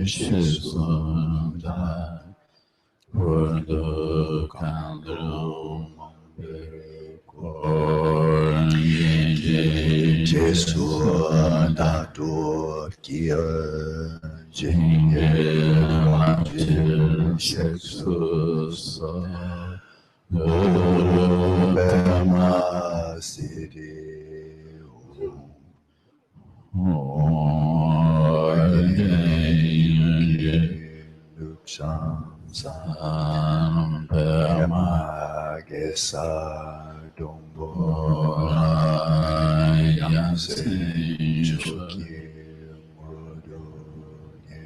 Shesundar Purdu Kandru Kornji Jesundar Kia Jingir Sheksusa Guru Bema Siddhi Sam Pema Gesa Dombo Yamsen Choki Mudonye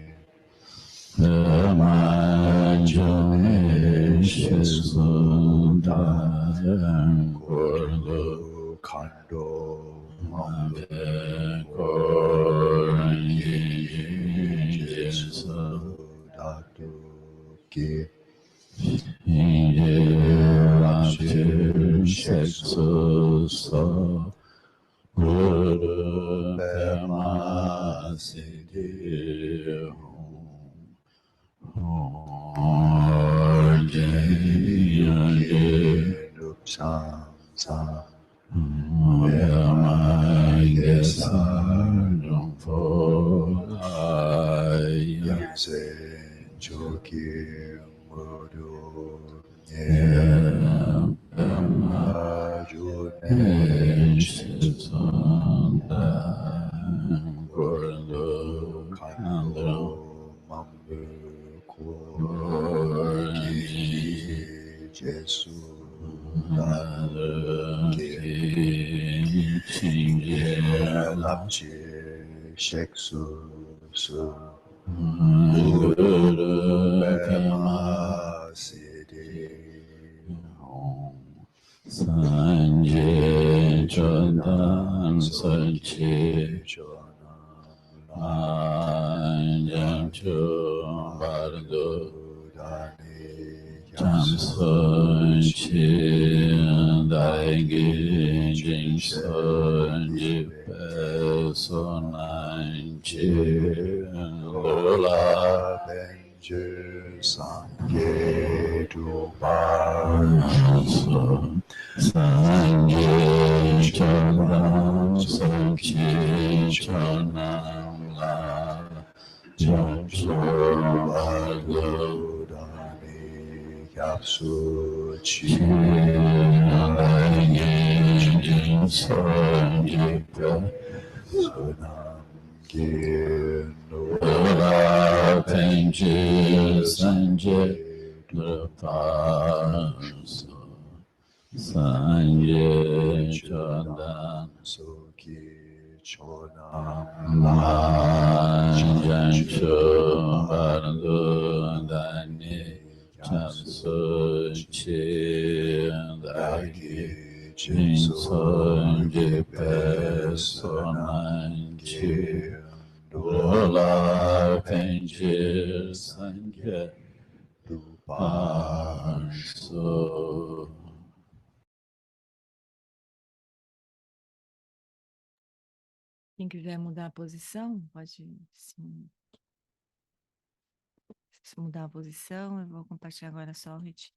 Pema Jone Shesundar Kordo Kando Mambe Kornji Jesundar Inge Sheksusa Guru Bema Siddhi Nupsamsa Bema Gesa Jompo Yamse Choki Sanje Chodan Sache Anjam Cho Bardo Jamson Chi Daigi Jinson Jipe Sonanchi Lola Benju Sangye Dubar Sanje Chodan Sache Chodan La Jamso Bardo Yapsu Chi Daigi Jinson Jipe Sonanchi Lola Benju Sanje Drapasa Sanje Chodan Soki Chodam Manjancho Bardo Dani Chansu Chi Dagi Jinson Jipe Sonanchi Dola Penji Sanje Duparso. Quem quiser mudar a posição, pode mudar a posição. Eu vou compartilhar agora só o retiro.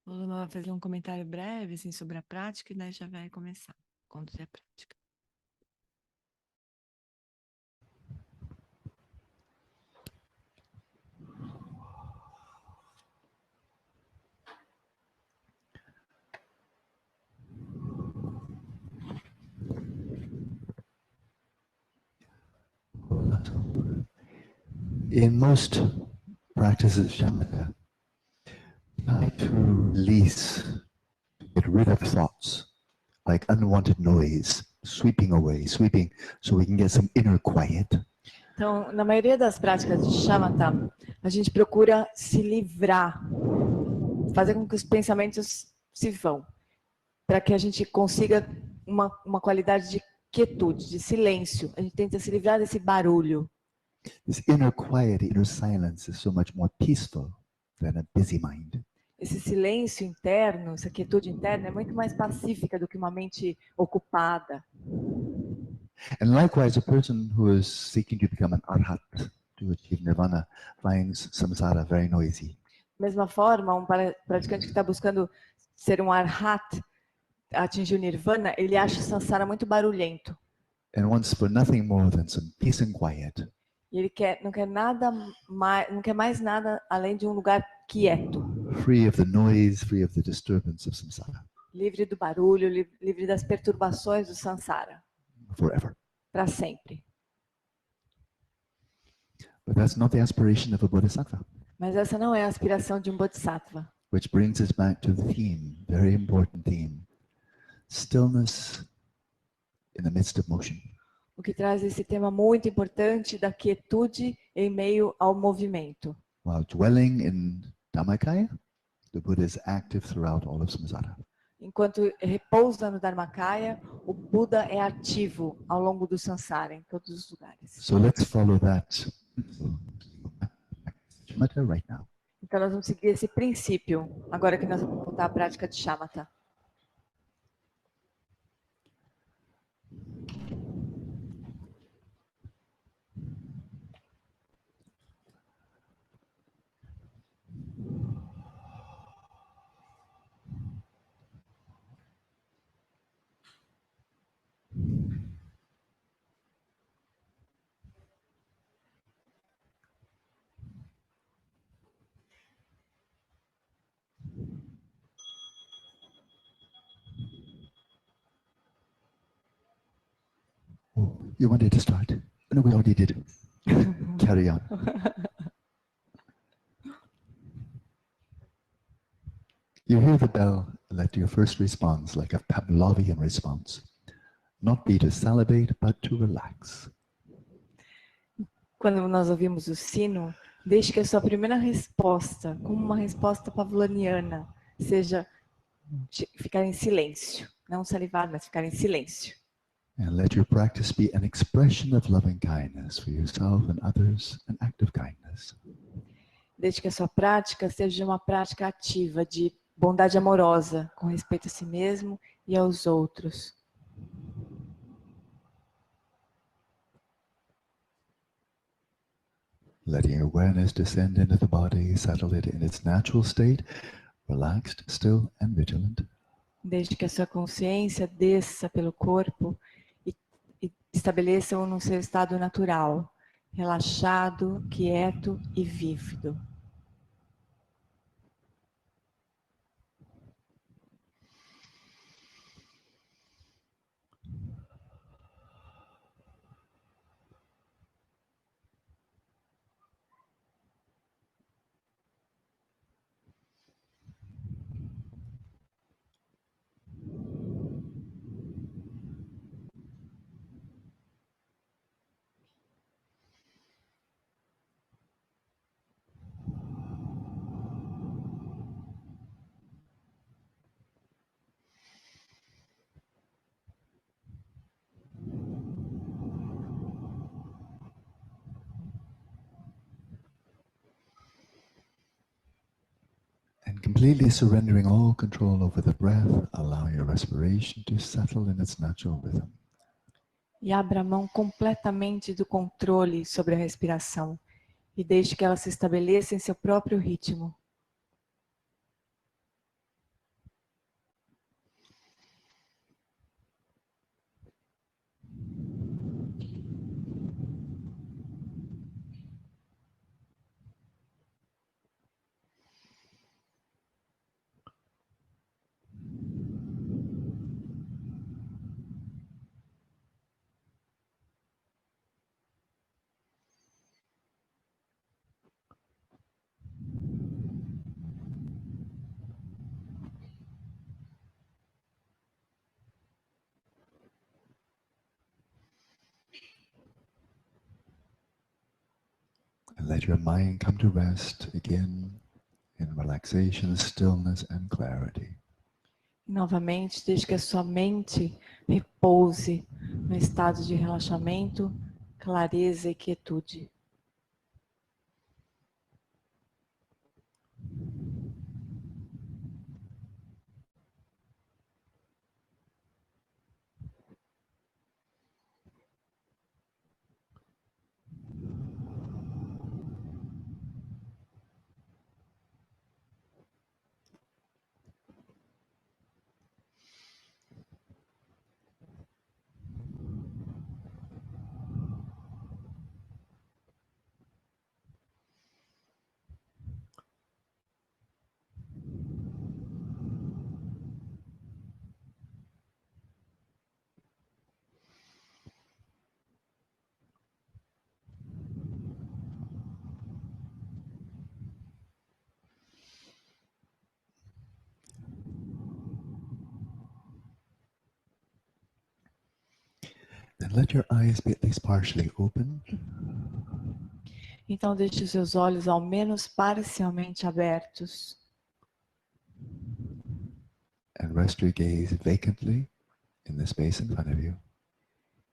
O Luma vai fazer um comentário breve assim, sobre a prática e daí já vai começar a conduzir a prática. In most practices of shamatha, try to release, to get rid of thoughts, like unwanted noise, sweeping away, sweeping, so we can get some inner quiet. Então, na maioria das práticas de shamatha, a gente procura se livrar, fazer com que os pensamentos se vão, para que a gente consiga uma qualidade de quietude, de silêncio. A gente tenta se livrar desse barulho. This inner quiet, inner silence is so much more peaceful than a busy mind. esse silêncio interno, essa quietude interna é muito mais pacífica do que uma mente ocupada. And likewise, a person who is seeking to become an arhat, to achieve nirvana, finds samsara very noisy. Da mesma forma, um praticante que está buscando ser um arhat, atingir o nirvana, ele acha o samsara muito barulhento. And wants for nothing more than some peace and quiet. E ele não quer nada mais, não quer mais nada além de um lugar quieto, Free of the noise, free of the disturbance of samsara, livre do barulho, livre das perturbações do samsara, forever. para sempre. But that's not the aspiration of a bodhisattva. Mas essa não é a aspiração de um bodhisattva. Which brings us back to the theme, very important theme. Stillness in the midst of motion. O que traz esse tema muito importante da quietude em meio ao movimento. While dwelling in Dhammakaya, the Buddha is active throughout all of samsara. Enquanto repousa no Dharmakaya, o Buda é ativo ao longo do samsara, em todos os lugares. So let's follow that shamatha right now. Então nós vamos seguir esse princípio, agora que nós vamos voltar à prática de shamatha. Oh, you wanted to start? No, we already did. Carry on. You hear the bell, let your first response, like a Pavlovian response, not be to salivate, but to relax. Quando nós ouvimos o sino, deixe que a sua primeira resposta, como uma resposta pavloniana, seja ficar em silêncio. Não salivar, mas ficar em silêncio. And let your practice be an expression of loving kindness for yourself and others, an act of kindness. Desde que a sua prática seja uma prática ativa de bondade amorosa, com respeito a si mesmo e aos outros. Letting your awareness descend into the body, settle it in its natural state, relaxed, still, and vigilant. Desde que a sua consciência desça pelo corpo e estabeleça-o no seu estado natural, relaxado, quieto e vívido. And completely surrendering all control over the breath, allow your respiration to settle in its natural rhythm. E abra mão completamente do controle sobre a respiração e deixe que ela se estabeleça em seu próprio ritmo. And let your mind come to rest again in relaxation, stillness, and clarity. Novamente, desde que a sua mente repouse no estado de relaxamento, clareza e quietude. let your eyes be at least partially open. Então deixe os seus olhos ao menos parcialmente abertos. And rest your gaze vacantly in the space in front of you.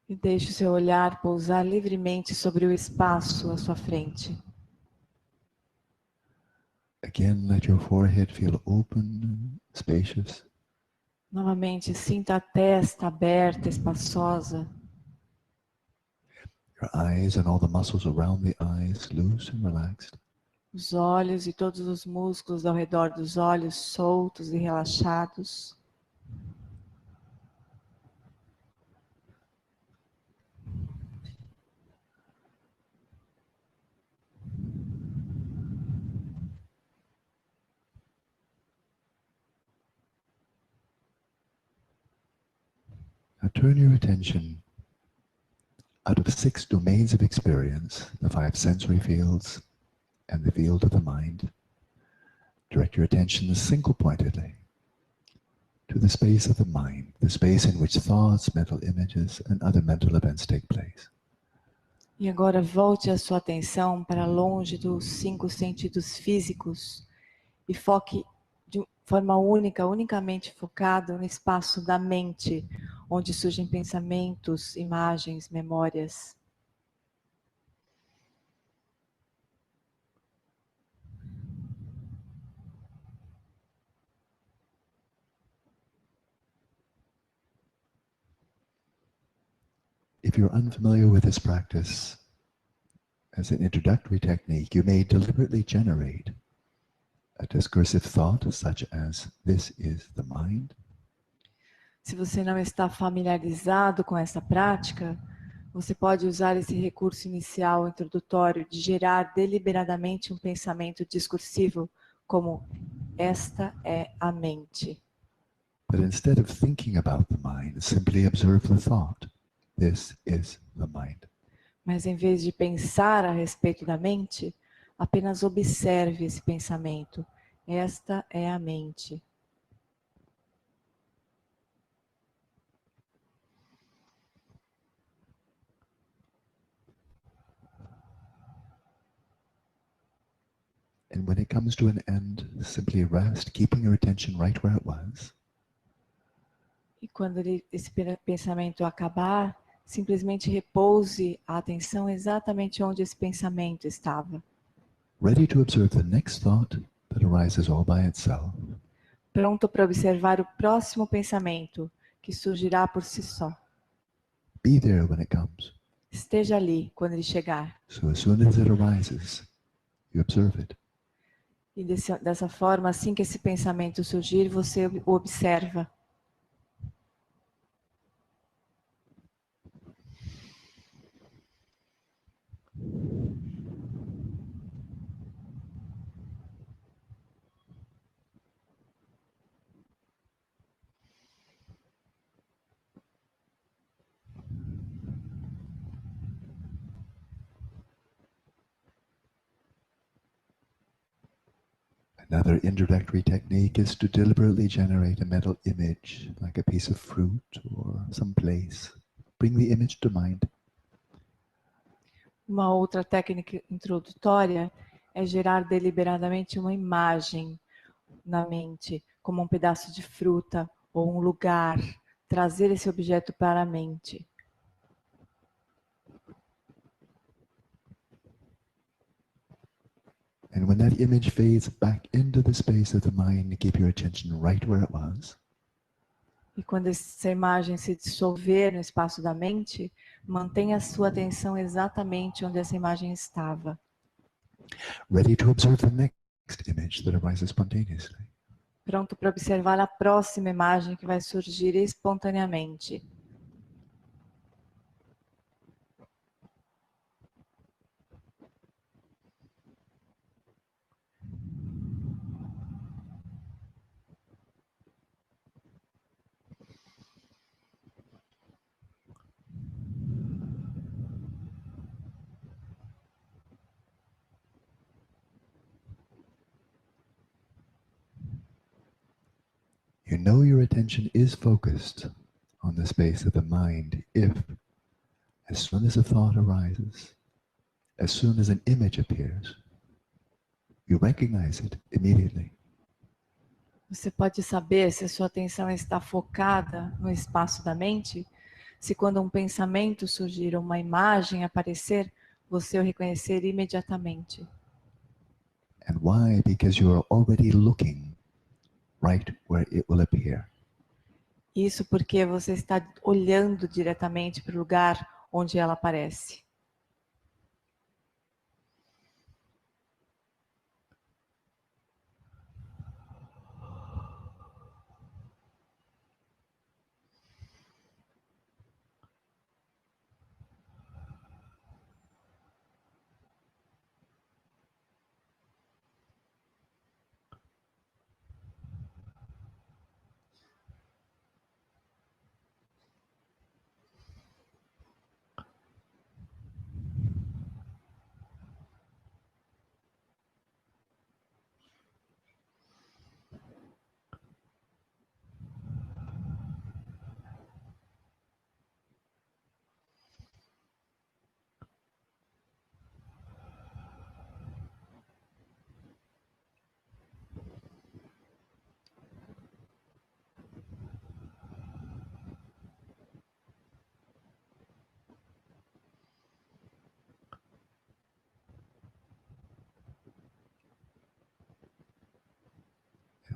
E deixe o seu olhar pousar livremente sobre o espaço à sua frente. Again, let your forehead feel open, spacious. Novamente, sinta a testa aberta, espaçosa. Your eyes and all the muscles around the eyes loose and relaxed. Os olhos e todos os músculos ao redor dos olhos soltos e relaxados. Now turn your attention out of 6 domains of experience, the 5 sensory fields and the field of the mind. Direct your attention single-pointedly to the space of the mind, the space in which thoughts, mental images, and other mental events take place. E agora volte a sua atenção para longe dos 5 sentidos físicos e foque de forma única, unicamente focado no espaço da mente, onde surgem pensamentos, imagens, memórias. If you're unfamiliar with this practice, as an introductory technique, you may deliberately generate a discursive thought such as, "This is the mind." Se você não está familiarizado com essa prática, você pode usar esse recurso inicial introdutório de gerar deliberadamente um pensamento discursivo como esta é a mente. But instead of thinking about the mind, simply observe the thought, "This is the mind." Mas em vez de pensar a respeito da mente, apenas observe esse pensamento. Esta é a mente. And when it comes to an end, simply rest, keeping your attention right where it was. E quando esse pensamento acabar, simplesmente repouse a atenção exatamente onde esse pensamento estava. Ready to observe the next thought that arises all by itself. Pronto para observar o próximo pensamento, que surgirá por si só. Be there when it comes. Esteja ali quando ele chegar. So as soon as it arises, you observe it. E dessa forma, assim que esse pensamento surgir, você o observa. Another introductory technique is to deliberately generate a mental image, like a piece of fruit or some place. Bring the image to mind. Uma outra técnica introdutória é gerar deliberadamente uma imagem na mente, como um pedaço de fruta ou um lugar, trazer esse objeto para a mente. And when that image fades back into the space of the mind, keep your attention right where it was. E quando essa imagem se dissolver no espaço da mente, mantenha a sua atenção exatamente onde essa imagem estava. Ready to observe the next image that arises spontaneously. Pronto para observar a próxima imagem que vai surgir espontaneamente. You know your attention is focused on the space of the mind if As soon as a thought arises, as soon as an image appears, you recognize it immediately. Você pode saber se a sua atenção está focada no espaço da mente, se quando um pensamento surgir ou uma imagem aparecer, você o reconhecer imediatamente. And why? Because you are already looking right where it will appear. Isso porque você está olhando diretamente para o lugar onde ela aparece.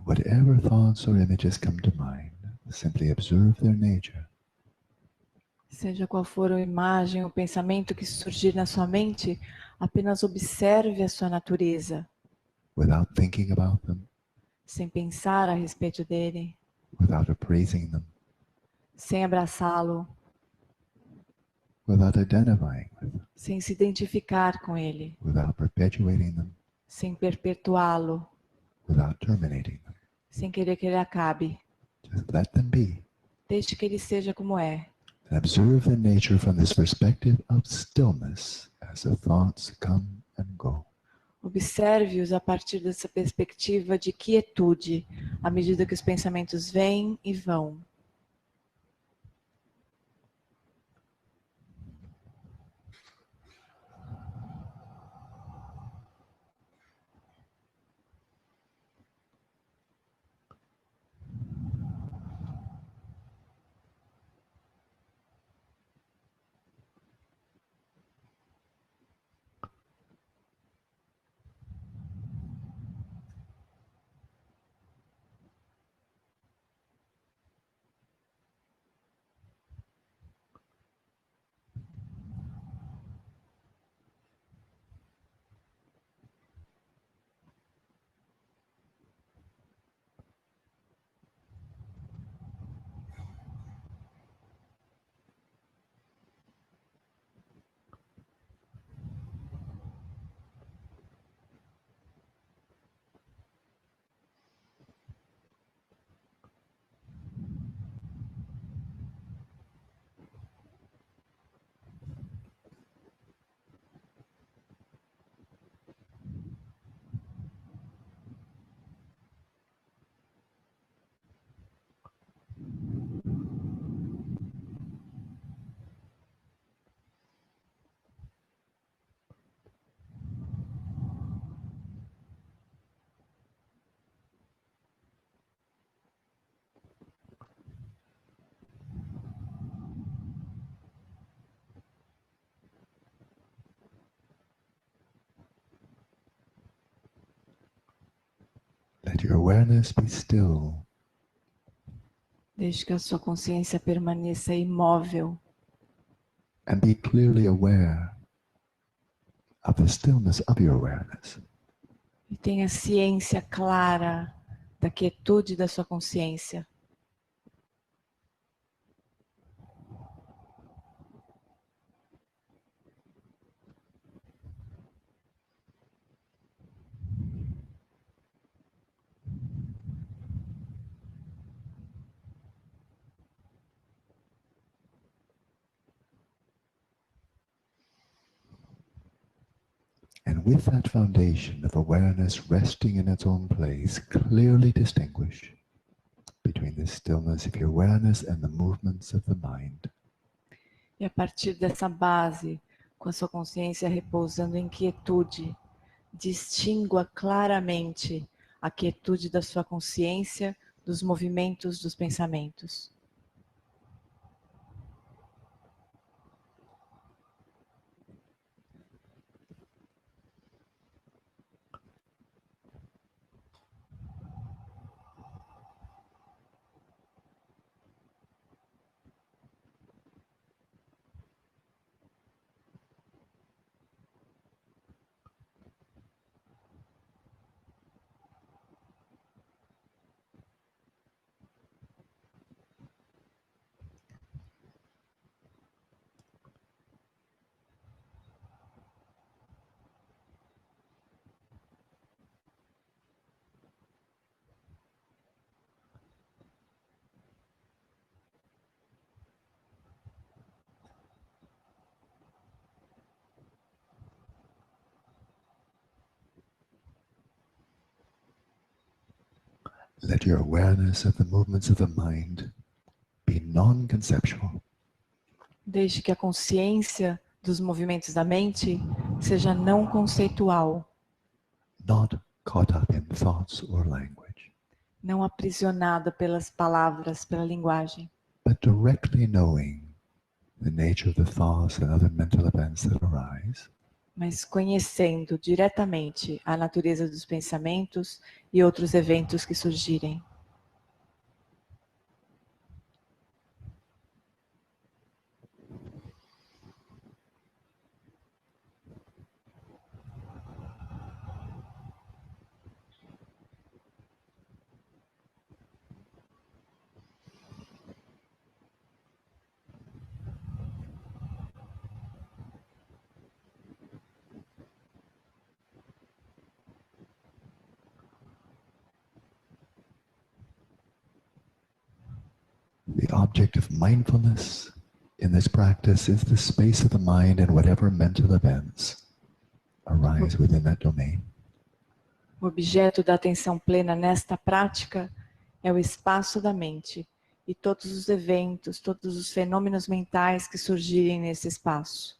Whatever thoughts or images come to mind, simply observe their nature. Seja qual for a imagem ou pensamento que surgir na sua mente, apenas observe a sua natureza, Without thinking about them, sem pensar a respeito dele, without appraising them, sem abraçá-lo, without identifying with them, sem se identificar com ele, without perpetuating them, sem perpetuá-lo, without terminating them. sem querer que ele acabe. Just let them be. Deixe que ele seja como é. And observe their nature from this perspective of stillness as the thoughts come and go. Observe-os a partir dessa perspectiva de quietude, à medida que os pensamentos vêm e vão. Let your awareness be still. Deixe que a sua consciência permaneça imóvel. And be clearly aware of the stillness of your awareness. E tenha ciência clara da quietude da sua consciência. And with that foundation of awareness resting in its own place, clearly distinguish between the stillness of your awareness and the movements of the mind. E a partir dessa base, com a sua consciência repousando em quietude, distingua claramente a quietude da sua consciência dos movimentos dos pensamentos. Let your awareness of the movements of the mind be non-conceptual. Deixe que a consciência dos movimentos da mente seja não conceitual, not caught up in thoughts or language, não aprisionada pelas palavras, pela linguagem, but directly knowing the nature of the thoughts and other mental events that arise, mas conhecendo diretamente a natureza dos pensamentos e outros eventos que surgirem. the object of mindfulness in this practice is the space of the mind and whatever mental events arise within that domain. O objeto da atenção plena nesta prática é o espaço da mente e todos os eventos, todos os fenômenos mentais que surgirem nesse espaço.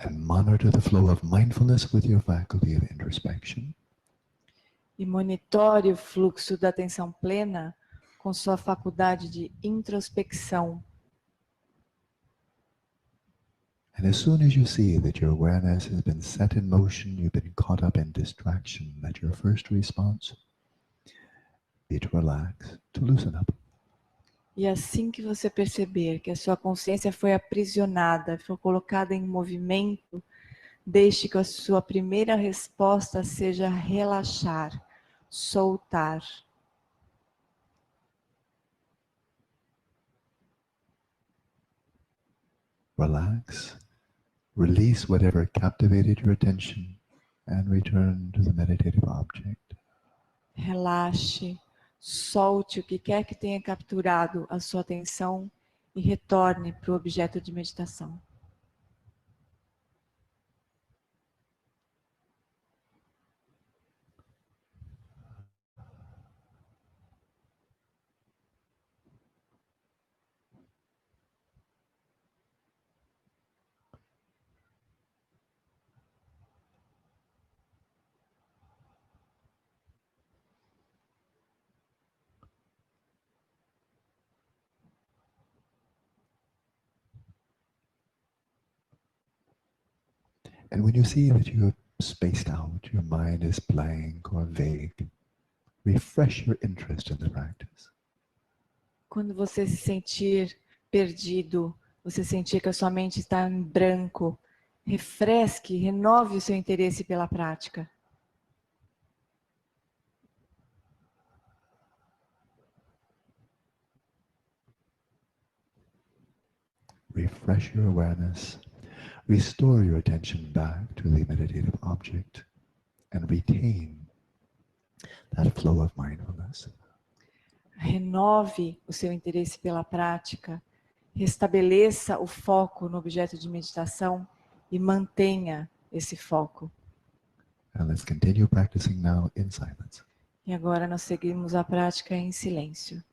And monitor the flow of mindfulness with your faculty of introspection. E monitore o fluxo da atenção plena com sua faculdade de introspecção. And as soon as you see that your awareness has been set in motion, you've been caught up in distraction, that your first response be to relax, to loosen up. E assim que você perceber que a sua consciência foi aprisionada, foi colocada em movimento, deixe que a sua primeira resposta seja relaxar, soltar. Relax, release whatever captivated your attention, and return to the meditative object. Relaxe, solte o que quer que tenha capturado a sua atenção e retorne para o objeto de meditação. And when you see that you have spaced out, your mind is blank or vague, refresh your interest in the practice. Quando você se sentir perdido, você sentir que a sua mente está em branco, refresque, renove o seu interesse pela prática. Refresh your awareness restore your attention back to the meditative object and retain that flow of mindfulness. Renove o seu interesse pela prática, restabeleça o foco no objeto de meditação e mantenha esse foco. And let's continue practicing now in silence. E agora nós seguimos a prática em silêncio.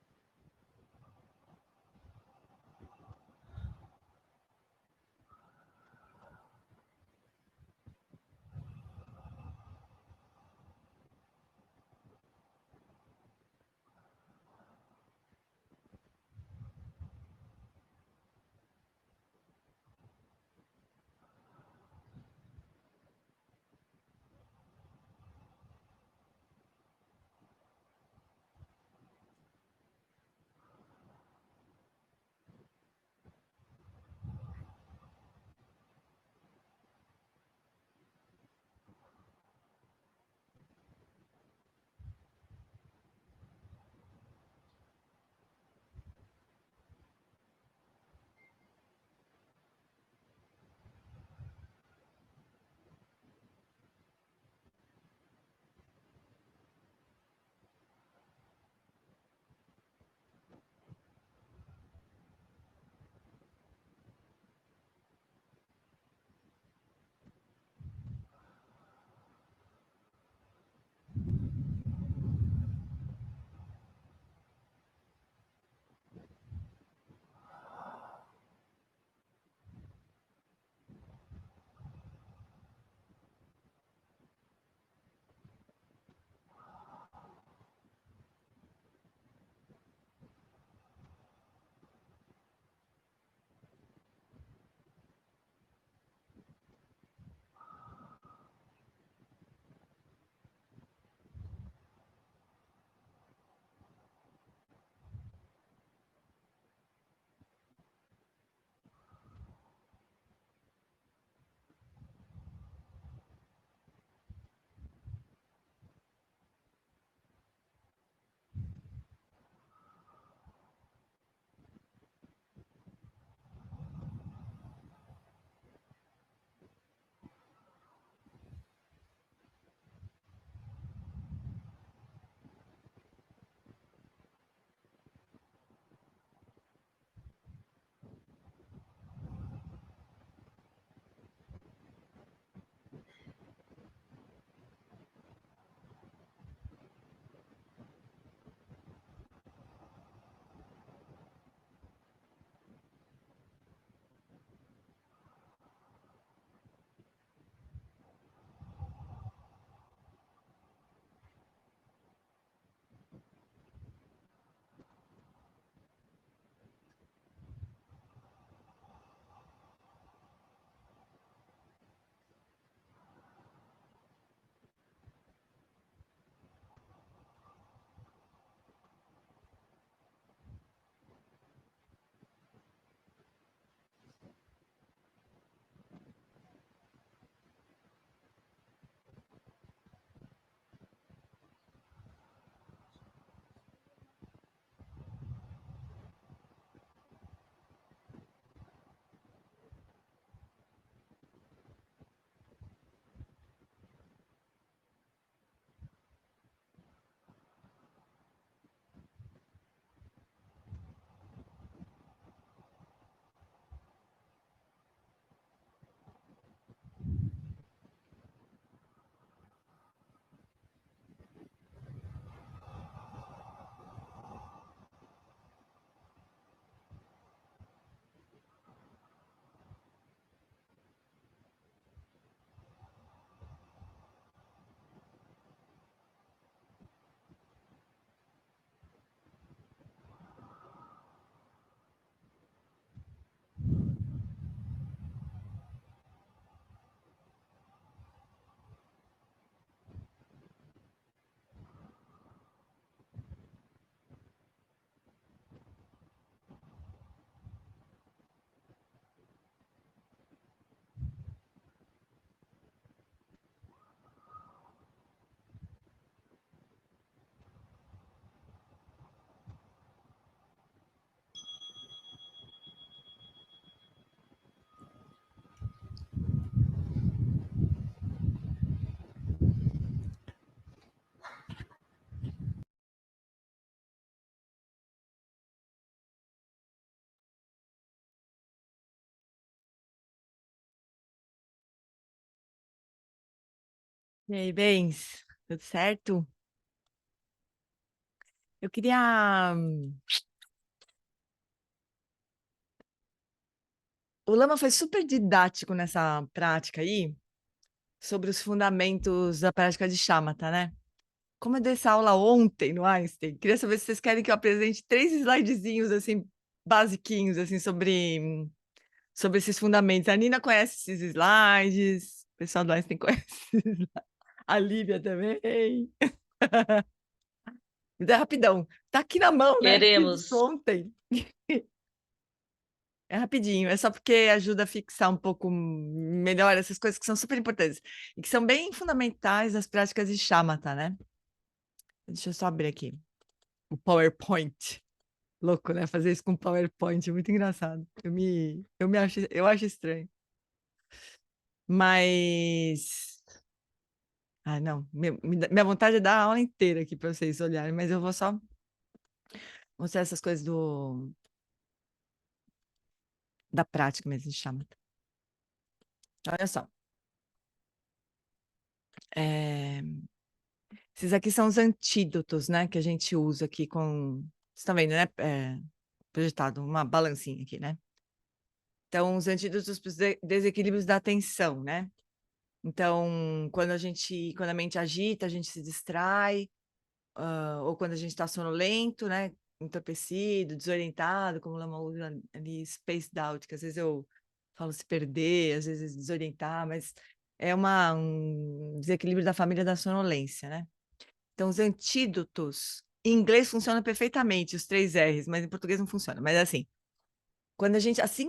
E aí, bens? Tudo certo? Eu queria. O Lama foi super didático nessa prática aí, sobre os fundamentos da prática de shamatha, né? Como eu dei essa aula ontem no Einstein, queria saber se vocês querem que eu apresente 3 slidezinhos, assim, basiquinhos, assim, sobre esses fundamentos. A Nina conhece esses slides, o pessoal do Einstein conhece, a Lívia também. Mas é rapidão. Tá aqui na mão, né? Fiz isso Queremos. ontem. É rapidinho, é só porque ajuda a fixar um pouco melhor essas coisas que são super importantes e que são bem fundamentais nas práticas de shamatha, né? Deixa eu só abrir aqui o PowerPoint. Louco, né? Fazer isso com PowerPoint é muito engraçado. Eu acho estranho. Mas não, minha vontade é dar a aula inteira aqui para vocês olharem, mas eu vou só mostrar essas coisas da prática mesmo de shamatha. Olha só. Esses aqui são os antídotos, né? Que a gente usa aqui com... Vocês estão vendo, né? Projetado uma balancinha aqui, né? Então, os antídotos para os desequilíbrios da atenção, né? Então, quando a mente agita, a gente se distrai, ou quando a gente está sonolento, né? Entorpecido, desorientado, como o Lama usa ali, spaced out, que às vezes eu falo se perder, às vezes desorientar, mas é um desequilíbrio da família da sonolência, né? Então, os antídotos, em inglês funciona perfeitamente, os 3 R's, mas em português não funciona. Mas assim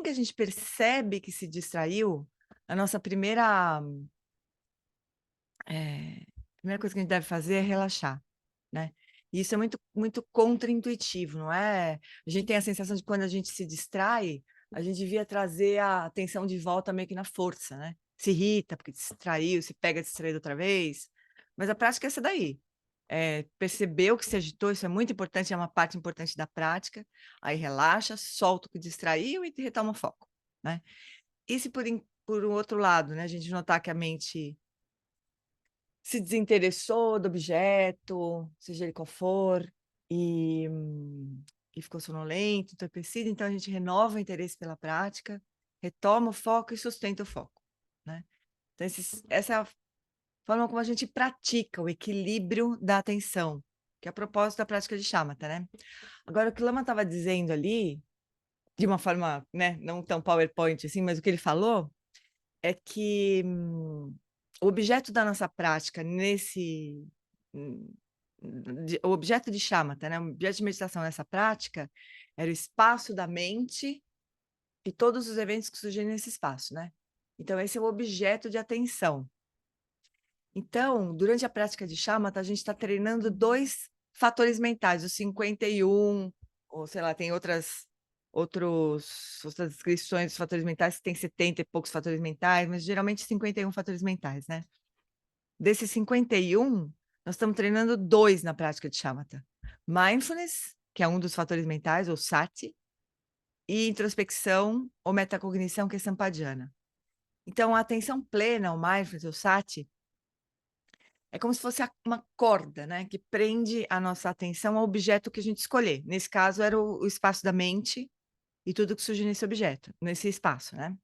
que a gente percebe que se distraiu, a nossa primeira coisa que a gente deve fazer é relaxar, né? E isso é muito, muito contraintuitivo, não é? A gente tem a sensação de que quando a gente se distrai, a gente devia trazer a atenção de volta meio que na força, né? Se irrita porque distraiu, se pega distraído outra vez. Mas a prática é essa daí. Percebeu que se agitou, isso é muito importante, é uma parte importante da prática. Aí relaxa, solta o que distraiu e retoma o foco, né? E se por um outro lado, né, a gente notar que a mente se desinteressou do objeto, seja ele qual for, e ficou sonolento, entorpecido, então a gente renova o interesse pela prática, retoma o foco e sustenta o foco, né? Então, essa é a forma como a gente pratica o equilíbrio da atenção, que é a propósito da prática de shamatha, né? Agora, o que o Lama estava dizendo ali, de uma forma, né, não tão PowerPoint assim, mas o que ele falou é que o objeto da nossa prática o objeto de shamatha, né, o objeto de meditação nessa prática era o espaço da mente e todos os eventos que surgem nesse espaço, né? Então, esse é o objeto de atenção. Então, durante a prática de shamatha, a gente está treinando 2 fatores mentais, os 51, ou sei lá, tem outras descrições dos fatores mentais, que tem 70 e poucos fatores mentais, mas geralmente 51 fatores mentais, né? Desses 51, nós estamos treinando 2 na prática de shamatha. Mindfulness, que é um dos fatores mentais, ou sati, e introspecção ou metacognição, que é sampadhyana. Então, a atenção plena, o mindfulness, o sati, é como se fosse uma corda, né, que prende a nossa atenção ao objeto que a gente escolher. Nesse caso, era o espaço da mente e tudo que surge nesse objeto, nesse espaço, né?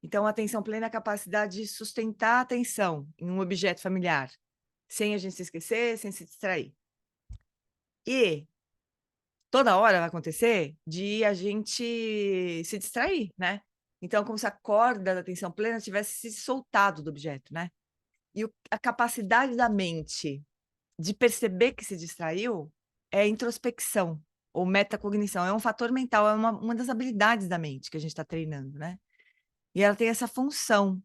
Então, a atenção plena é a capacidade de sustentar a atenção em um objeto familiar, sem a gente se esquecer, sem se distrair. E toda hora vai acontecer de a gente se distrair, né? Então, como se a corda da atenção plena tivesse se soltado do objeto, né? E a capacidade da mente de perceber que se distraiu é introspecção ou metacognição. É um fator mental, é uma das habilidades da mente que a gente está treinando, né? E ela tem essa função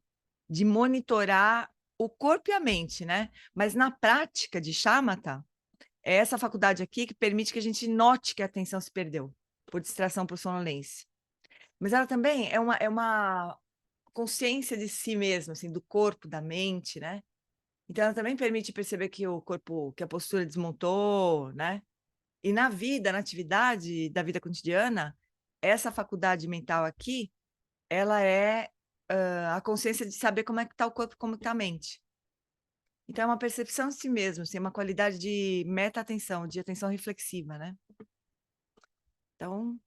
de monitorar o corpo e a mente, né? Mas na prática de shamatha, é essa faculdade aqui que permite que a gente note que a atenção se perdeu por distração, por sonolência. Mas ela também é uma consciência de si mesma, assim, do corpo, da mente, né? Então, ela também permite perceber que o corpo, que a postura desmontou, né? E na vida, na atividade da vida cotidiana, essa faculdade mental aqui, ela é a consciência de saber como é que está o corpo, como está a mente. Então, é uma percepção de si mesmo, assim, é uma qualidade de meta-atenção, de atenção reflexiva, né? Então,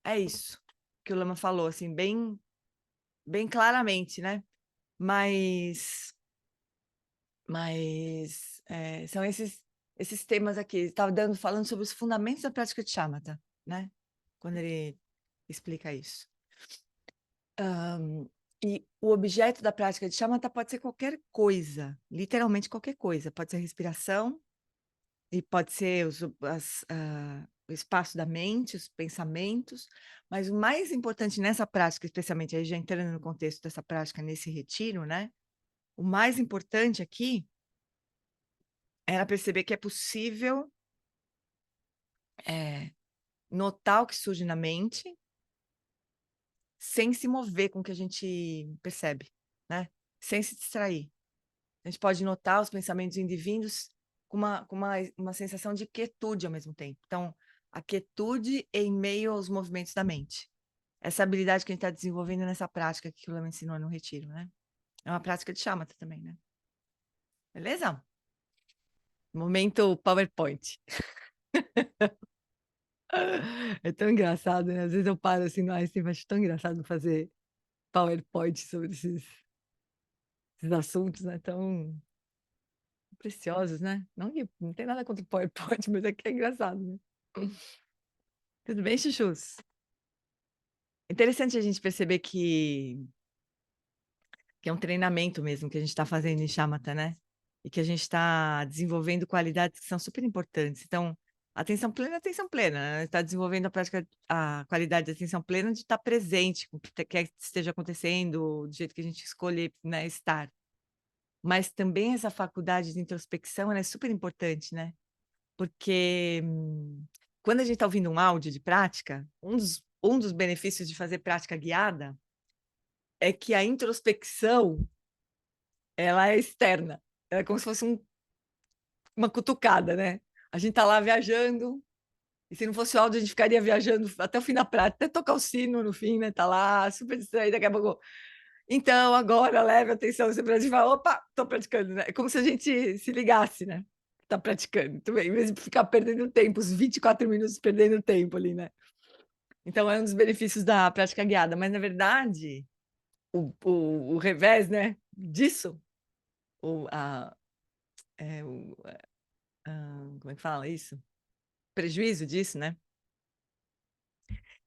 é isso que o Lama falou, assim, bem claramente, né? Mas são esses temas aqui. Ele estava falando sobre os fundamentos da prática de shamatha, né? Quando ele explica isso. E o objeto da prática de shamatha pode ser qualquer coisa, literalmente qualquer coisa. Pode ser a respiração, e pode ser o espaço da mente, os pensamentos, mas o mais importante nessa prática, especialmente aí já entrando no contexto dessa prática nesse retiro, né? O mais importante aqui era perceber que é possível notar o que surge na mente sem se mover com o que a gente percebe, né? Sem se distrair. A gente pode notar os pensamentos indivíduos com uma sensação de quietude ao mesmo tempo. Então, a quietude em meio aos movimentos da mente. Essa habilidade que a gente está desenvolvendo nessa prática que o Lama ensinou no retiro, né? É uma prática de shamatha também, né? Beleza? Momento PowerPoint. É tão engraçado, né? Às vezes eu paro assim no Einstein, acho tão engraçado fazer PowerPoint sobre esses assuntos, né? Tão preciosos, né? Não tem nada contra o PowerPoint, mas é que é engraçado, né? Tudo bem, chuchus? Interessante a gente perceber que é um treinamento mesmo que a gente está fazendo em shamatha, né? E que a gente está desenvolvendo qualidades que são super importantes. Então, atenção plena, né? Está desenvolvendo a qualidade de atenção plena de estar presente com o que quer que esteja acontecendo, do jeito que a gente escolher, né, estar. Mas também essa faculdade de introspecção, ela é super importante, né? Porque quando a gente está ouvindo um áudio de prática, um dos benefícios de fazer prática guiada é que a introspecção ela é externa. Ela é como se fosse uma cutucada, né? A gente tá lá viajando, e se não fosse o áudio, a gente ficaria viajando até o fim da prática, até tocar o sino no fim, né? Tá lá, super distraído, daqui a pouco. Então, agora, leve atenção, você precisa falar, opa, tô praticando, né? É como se a gente se ligasse, né? Tá praticando, tudo bem, em vez de ficar perdendo tempo, os 24 minutos perdendo tempo ali, né? Então, é um dos benefícios da prática guiada, mas, na verdade, o revés, né, disso, como é que fala isso? Prejuízo disso, né?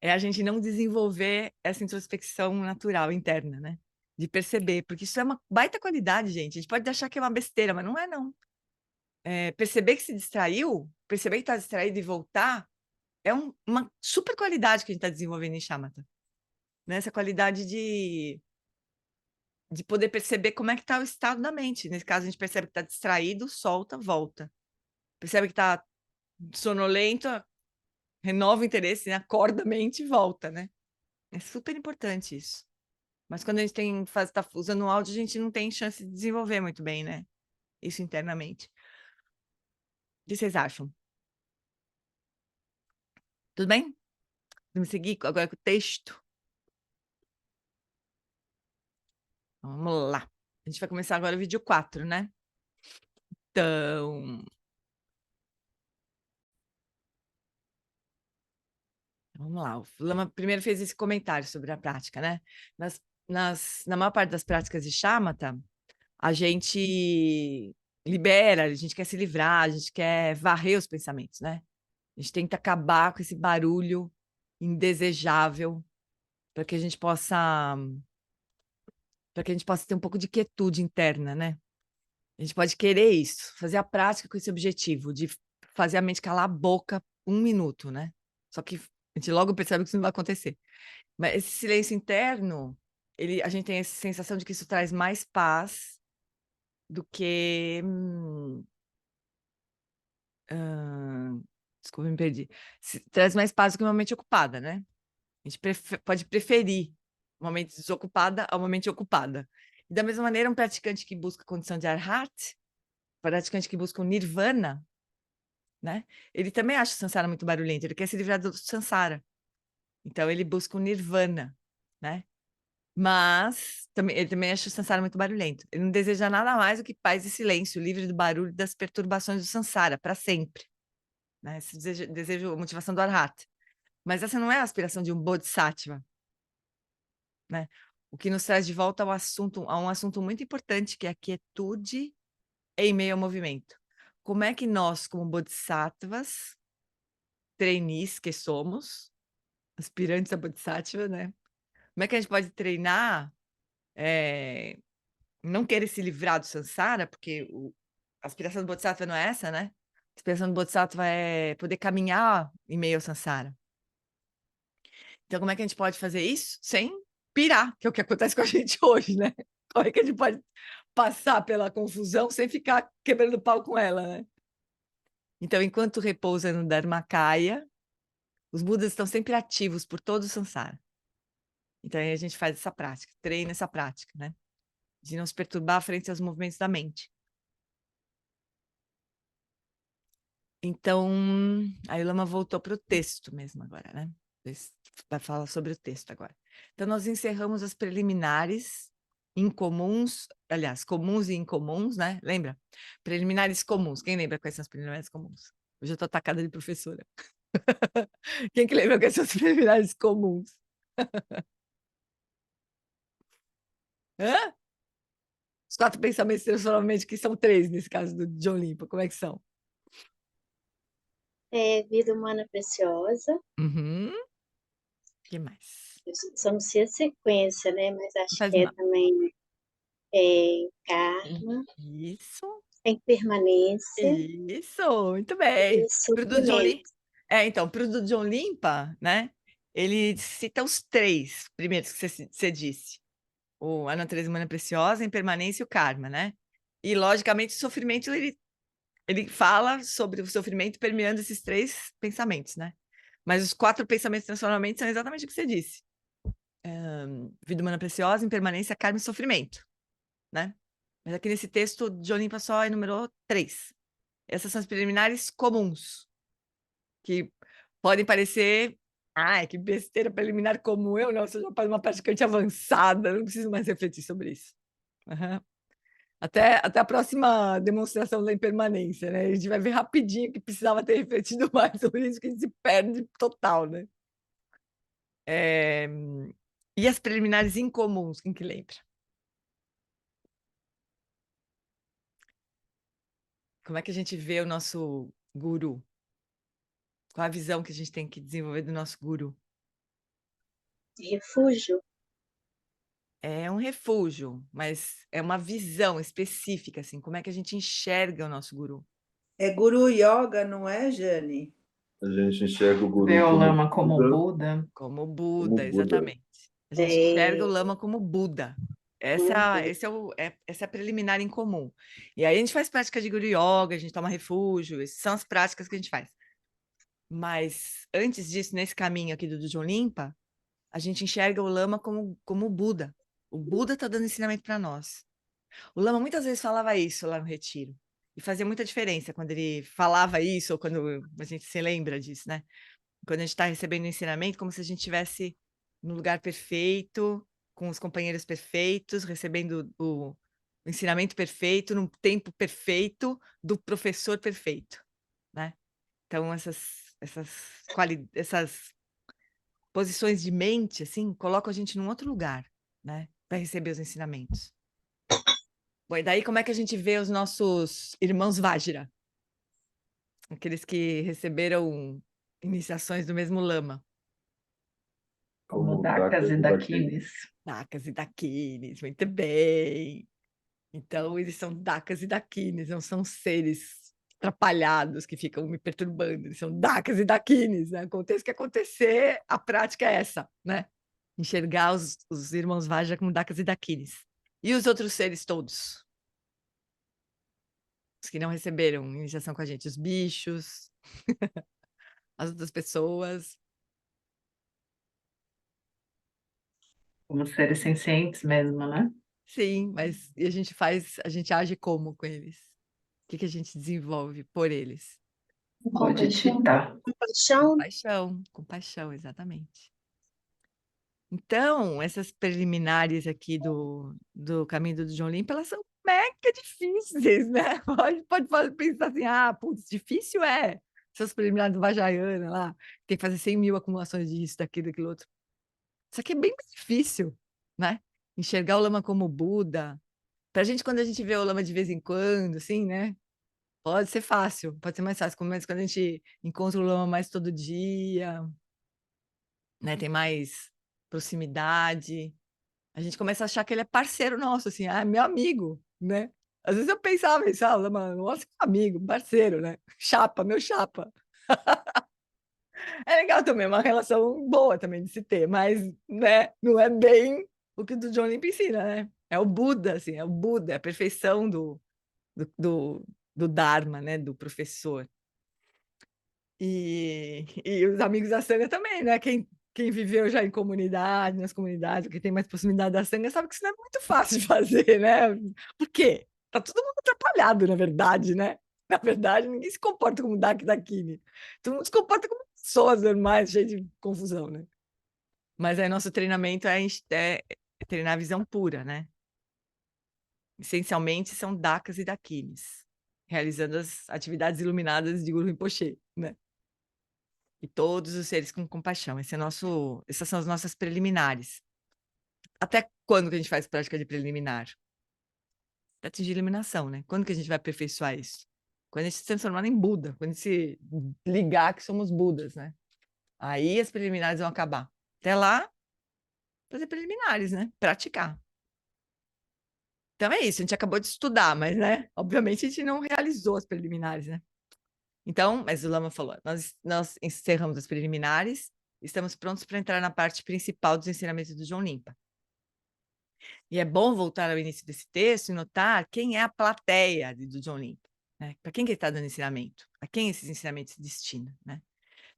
É a gente não desenvolver essa introspecção natural, interna, né? De perceber, porque isso é uma baita qualidade, gente. A gente pode achar que é uma besteira, mas não é, não. Perceber que se distraiu, perceber que está distraído e voltar, é uma super qualidade que a gente está desenvolvendo em shamatha. Né? Essa qualidade de poder perceber como é que está o estado da mente. Nesse caso, a gente percebe que está distraído, solta, volta. Percebe que está sonolento, renova o interesse, né? Acorda a mente e volta, né? É super importante isso. Mas quando a gente está usando o áudio, a gente não tem chance de desenvolver muito bem, né? Isso internamente. O que vocês acham? Tudo bem? Vamos seguir agora com o texto? Vamos lá. A gente vai começar agora o vídeo 4, né? Então, vamos lá. O Lama primeiro fez esse comentário sobre a prática, né? Na maior parte das práticas de shamatha, a gente libera, a gente quer se livrar, a gente quer varrer os pensamentos, né? A gente tenta acabar com esse barulho indesejável para que a gente possa ter um pouco de quietude interna, né? A gente pode querer isso, fazer a prática com esse objetivo de fazer a mente calar a boca 1 minuto, né? Só que a gente logo percebe que isso não vai acontecer. Mas esse silêncio interno, a gente tem essa sensação de que isso traz mais paz do que desculpa, me perdi. Traz mais paz do que uma mente ocupada, né? A gente pode preferir uma mente desocupada a uma mente ocupada. E da mesma maneira, um praticante que busca a condição de arhat, praticante que busca o nirvana, né? Ele também acha o samsara muito barulhento, ele quer se livrar do samsara. Então, ele busca o nirvana, né? Mas ele também acha o Sansara muito barulhento. Ele não deseja nada mais do que paz e silêncio, livre do barulho e das perturbações do Sansara, para sempre. Né? Esse desejo, a motivação do Arhata. Mas essa não é a aspiração de um Bodhisattva. Né? O que nos traz de volta a um assunto muito importante, que é a quietude em meio ao movimento. Como é que nós, como Bodhisattvas, trainees que somos, aspirantes a Bodhisattva, né? Como é que a gente pode treinar não querer se livrar do Sansara, porque a aspiração do Bodhisattva não é essa, né? A aspiração do Bodhisattva é poder caminhar em meio ao Sansara. Então, como é que a gente pode fazer isso sem pirar, que é o que acontece com a gente hoje, né? Como é que a gente pode passar pela confusão sem ficar quebrando pau com ela, né? Então, enquanto repousa no Dharmakaya, os Budas estão sempre ativos por todo o Sansara. Então, aí a gente faz essa prática, treina essa prática, né? De não se perturbar frente aos movimentos da mente. Então, aí o Lama voltou para o texto mesmo agora, né? Vai falar sobre o texto agora. Então, nós encerramos as preliminares incomuns, aliás, comuns e incomuns, né? Lembra? Preliminares comuns. Quem lembra quais são as preliminares comuns? Hoje eu estou atacada de professora. Quem que lembra quais são as preliminares comuns? Hã? Os 4 pensamentos transformadamente, que são 3 nesse caso do John Limpa, como é que são? Vida humana preciosa. Uhum. O que mais? São sequência, né? Mas acho Faz que mal. também karma, Isso. impermanência Isso, muito bem. e Pro do John sofrimento. então, pro do John Limpa, né? Ele cita os 3 primeiros que você disse. A natureza humana preciosa, a impermanência e o karma, né? E, logicamente, o sofrimento, ele fala sobre o sofrimento permeando esses 3 pensamentos, né? Mas os 4 pensamentos transformadamente são exatamente o que você disse. Vida humana preciosa, impermanência, karma e sofrimento, né? Mas aqui nesse texto, John Limpa só enumerou 3. Essas são as preliminares comuns, que podem parecer, que besteira preliminar comum, eu não, eu já faz uma praticante avançada, não preciso mais refletir sobre isso. Uhum. Até a próxima demonstração da impermanência, né? A gente vai ver rapidinho que precisava ter refletido mais sobre isso, que a gente se perde total, né? E as preliminares incomuns, quem que lembra? Como é que a gente vê o nosso guru? Qual a visão que a gente tem que desenvolver do nosso guru? Refúgio. É um refúgio, mas é uma visão específica, assim, como é que a gente enxerga o nosso guru? É Guru Yoga, não é, Jane? A gente enxerga o guru Vê o como lama como Buda. Buda. Como Buda, Buda. exatamente. A gente enxerga o lama como Buda. Essa é a preliminar em comum. E aí a gente faz prática de Guru Yoga, a gente toma refúgio, essas são as práticas que a gente faz. Mas antes disso, nesse caminho aqui do John Limpa, a gente enxerga o lama como Buda. O Buda está dando ensinamento para nós. O lama muitas vezes falava isso lá no retiro. E fazia muita diferença quando ele falava isso, ou quando a gente se lembra disso, né? Quando a gente está recebendo o ensinamento, como se a gente estivesse no lugar perfeito, com os companheiros perfeitos, recebendo o ensinamento perfeito, num tempo perfeito, do professor perfeito, né? Então, essas posições de mente, assim, colocam a gente num outro lugar, né? Para receber os ensinamentos. Bom, e daí como é que a gente vê os nossos irmãos Vajra? Aqueles que receberam iniciações do mesmo lama. Como Dakas e Dakinis. Dakas e Dakinis, muito bem. Então, eles são Dakas e Dakinis, não são seres atrapalhados que ficam me perturbando. Eles são Dakas e Dakinis, né? Aconteça o que acontecer, a prática é essa, né? Enxergar os irmãos Vajra como Dakas e Dakinis. E os outros seres todos? Os que não receberam iniciação com a gente, os bichos, as outras pessoas. Como seres sencientes mesmo, né? Sim, mas e a gente age como com eles? O que a gente desenvolve por eles? Bodhicitta. Compaixão. Compaixão, exatamente. Então, essas preliminares aqui do caminho do John Limpa, elas são mega difíceis, né? Pode pensar assim, ah, putz, difícil é. Essas preliminares do Vajrayana lá, tem que fazer 100 mil acumulações disso, daquilo outro. Isso aqui é bem mais difícil, né? Enxergar o Lama como Buda. Pra gente, quando a gente vê o Lama de vez em quando, assim, né? Pode ser fácil, pode ser mais fácil. Mas quando a gente encontra o Lama mais todo dia, né? Tem mais proximidade. A gente começa a achar que ele é parceiro nosso, assim, ah, meu amigo, né? Às vezes eu pensava, Lama, nossa, amigo, parceiro, né? Chapa, meu chapa. É legal também, é uma relação boa também de se ter, mas, né, não é bem o que o do John Limpa ensina, né? É o Buda, assim, é o Buda, é a perfeição do Dharma, né, do professor. E os amigos da Sangha também, né? Quem viveu já em comunidade, nas comunidades, quem tem mais proximidade da Sangha, sabe que isso não é muito fácil de fazer, né? Por quê? Tá todo mundo atrapalhado, na verdade, né? Na verdade, ninguém se comporta como Dakini. Todo mundo se comporta como pessoas normais, cheias de confusão, né? Mas aí nosso treinamento é treinar a visão pura, né? Essencialmente são Dakas e Dakinis, realizando as atividades iluminadas de Guru Rinpoche, né? E todos os seres com compaixão. Essas são as nossas preliminares. Até quando que a gente faz prática de preliminar? Para atingir a iluminação, né? Quando que a gente vai aperfeiçoar isso? Quando a gente se transformar em Buda, quando a gente se ligar que somos Budas, né? Aí as preliminares vão acabar. Até lá, fazer preliminares, né? Praticar. Então é isso, a gente acabou de estudar, mas, né? Obviamente a gente não realizou as preliminares, né? Então, mas o Lama falou, nós encerramos as preliminares, estamos prontos para entrar na parte principal dos ensinamentos do John Limpa. E é bom voltar ao início desse texto e notar quem é a plateia do John Limpa, né? Para quem que ele está dando ensinamento? A quem esses ensinamentos se destinam, né?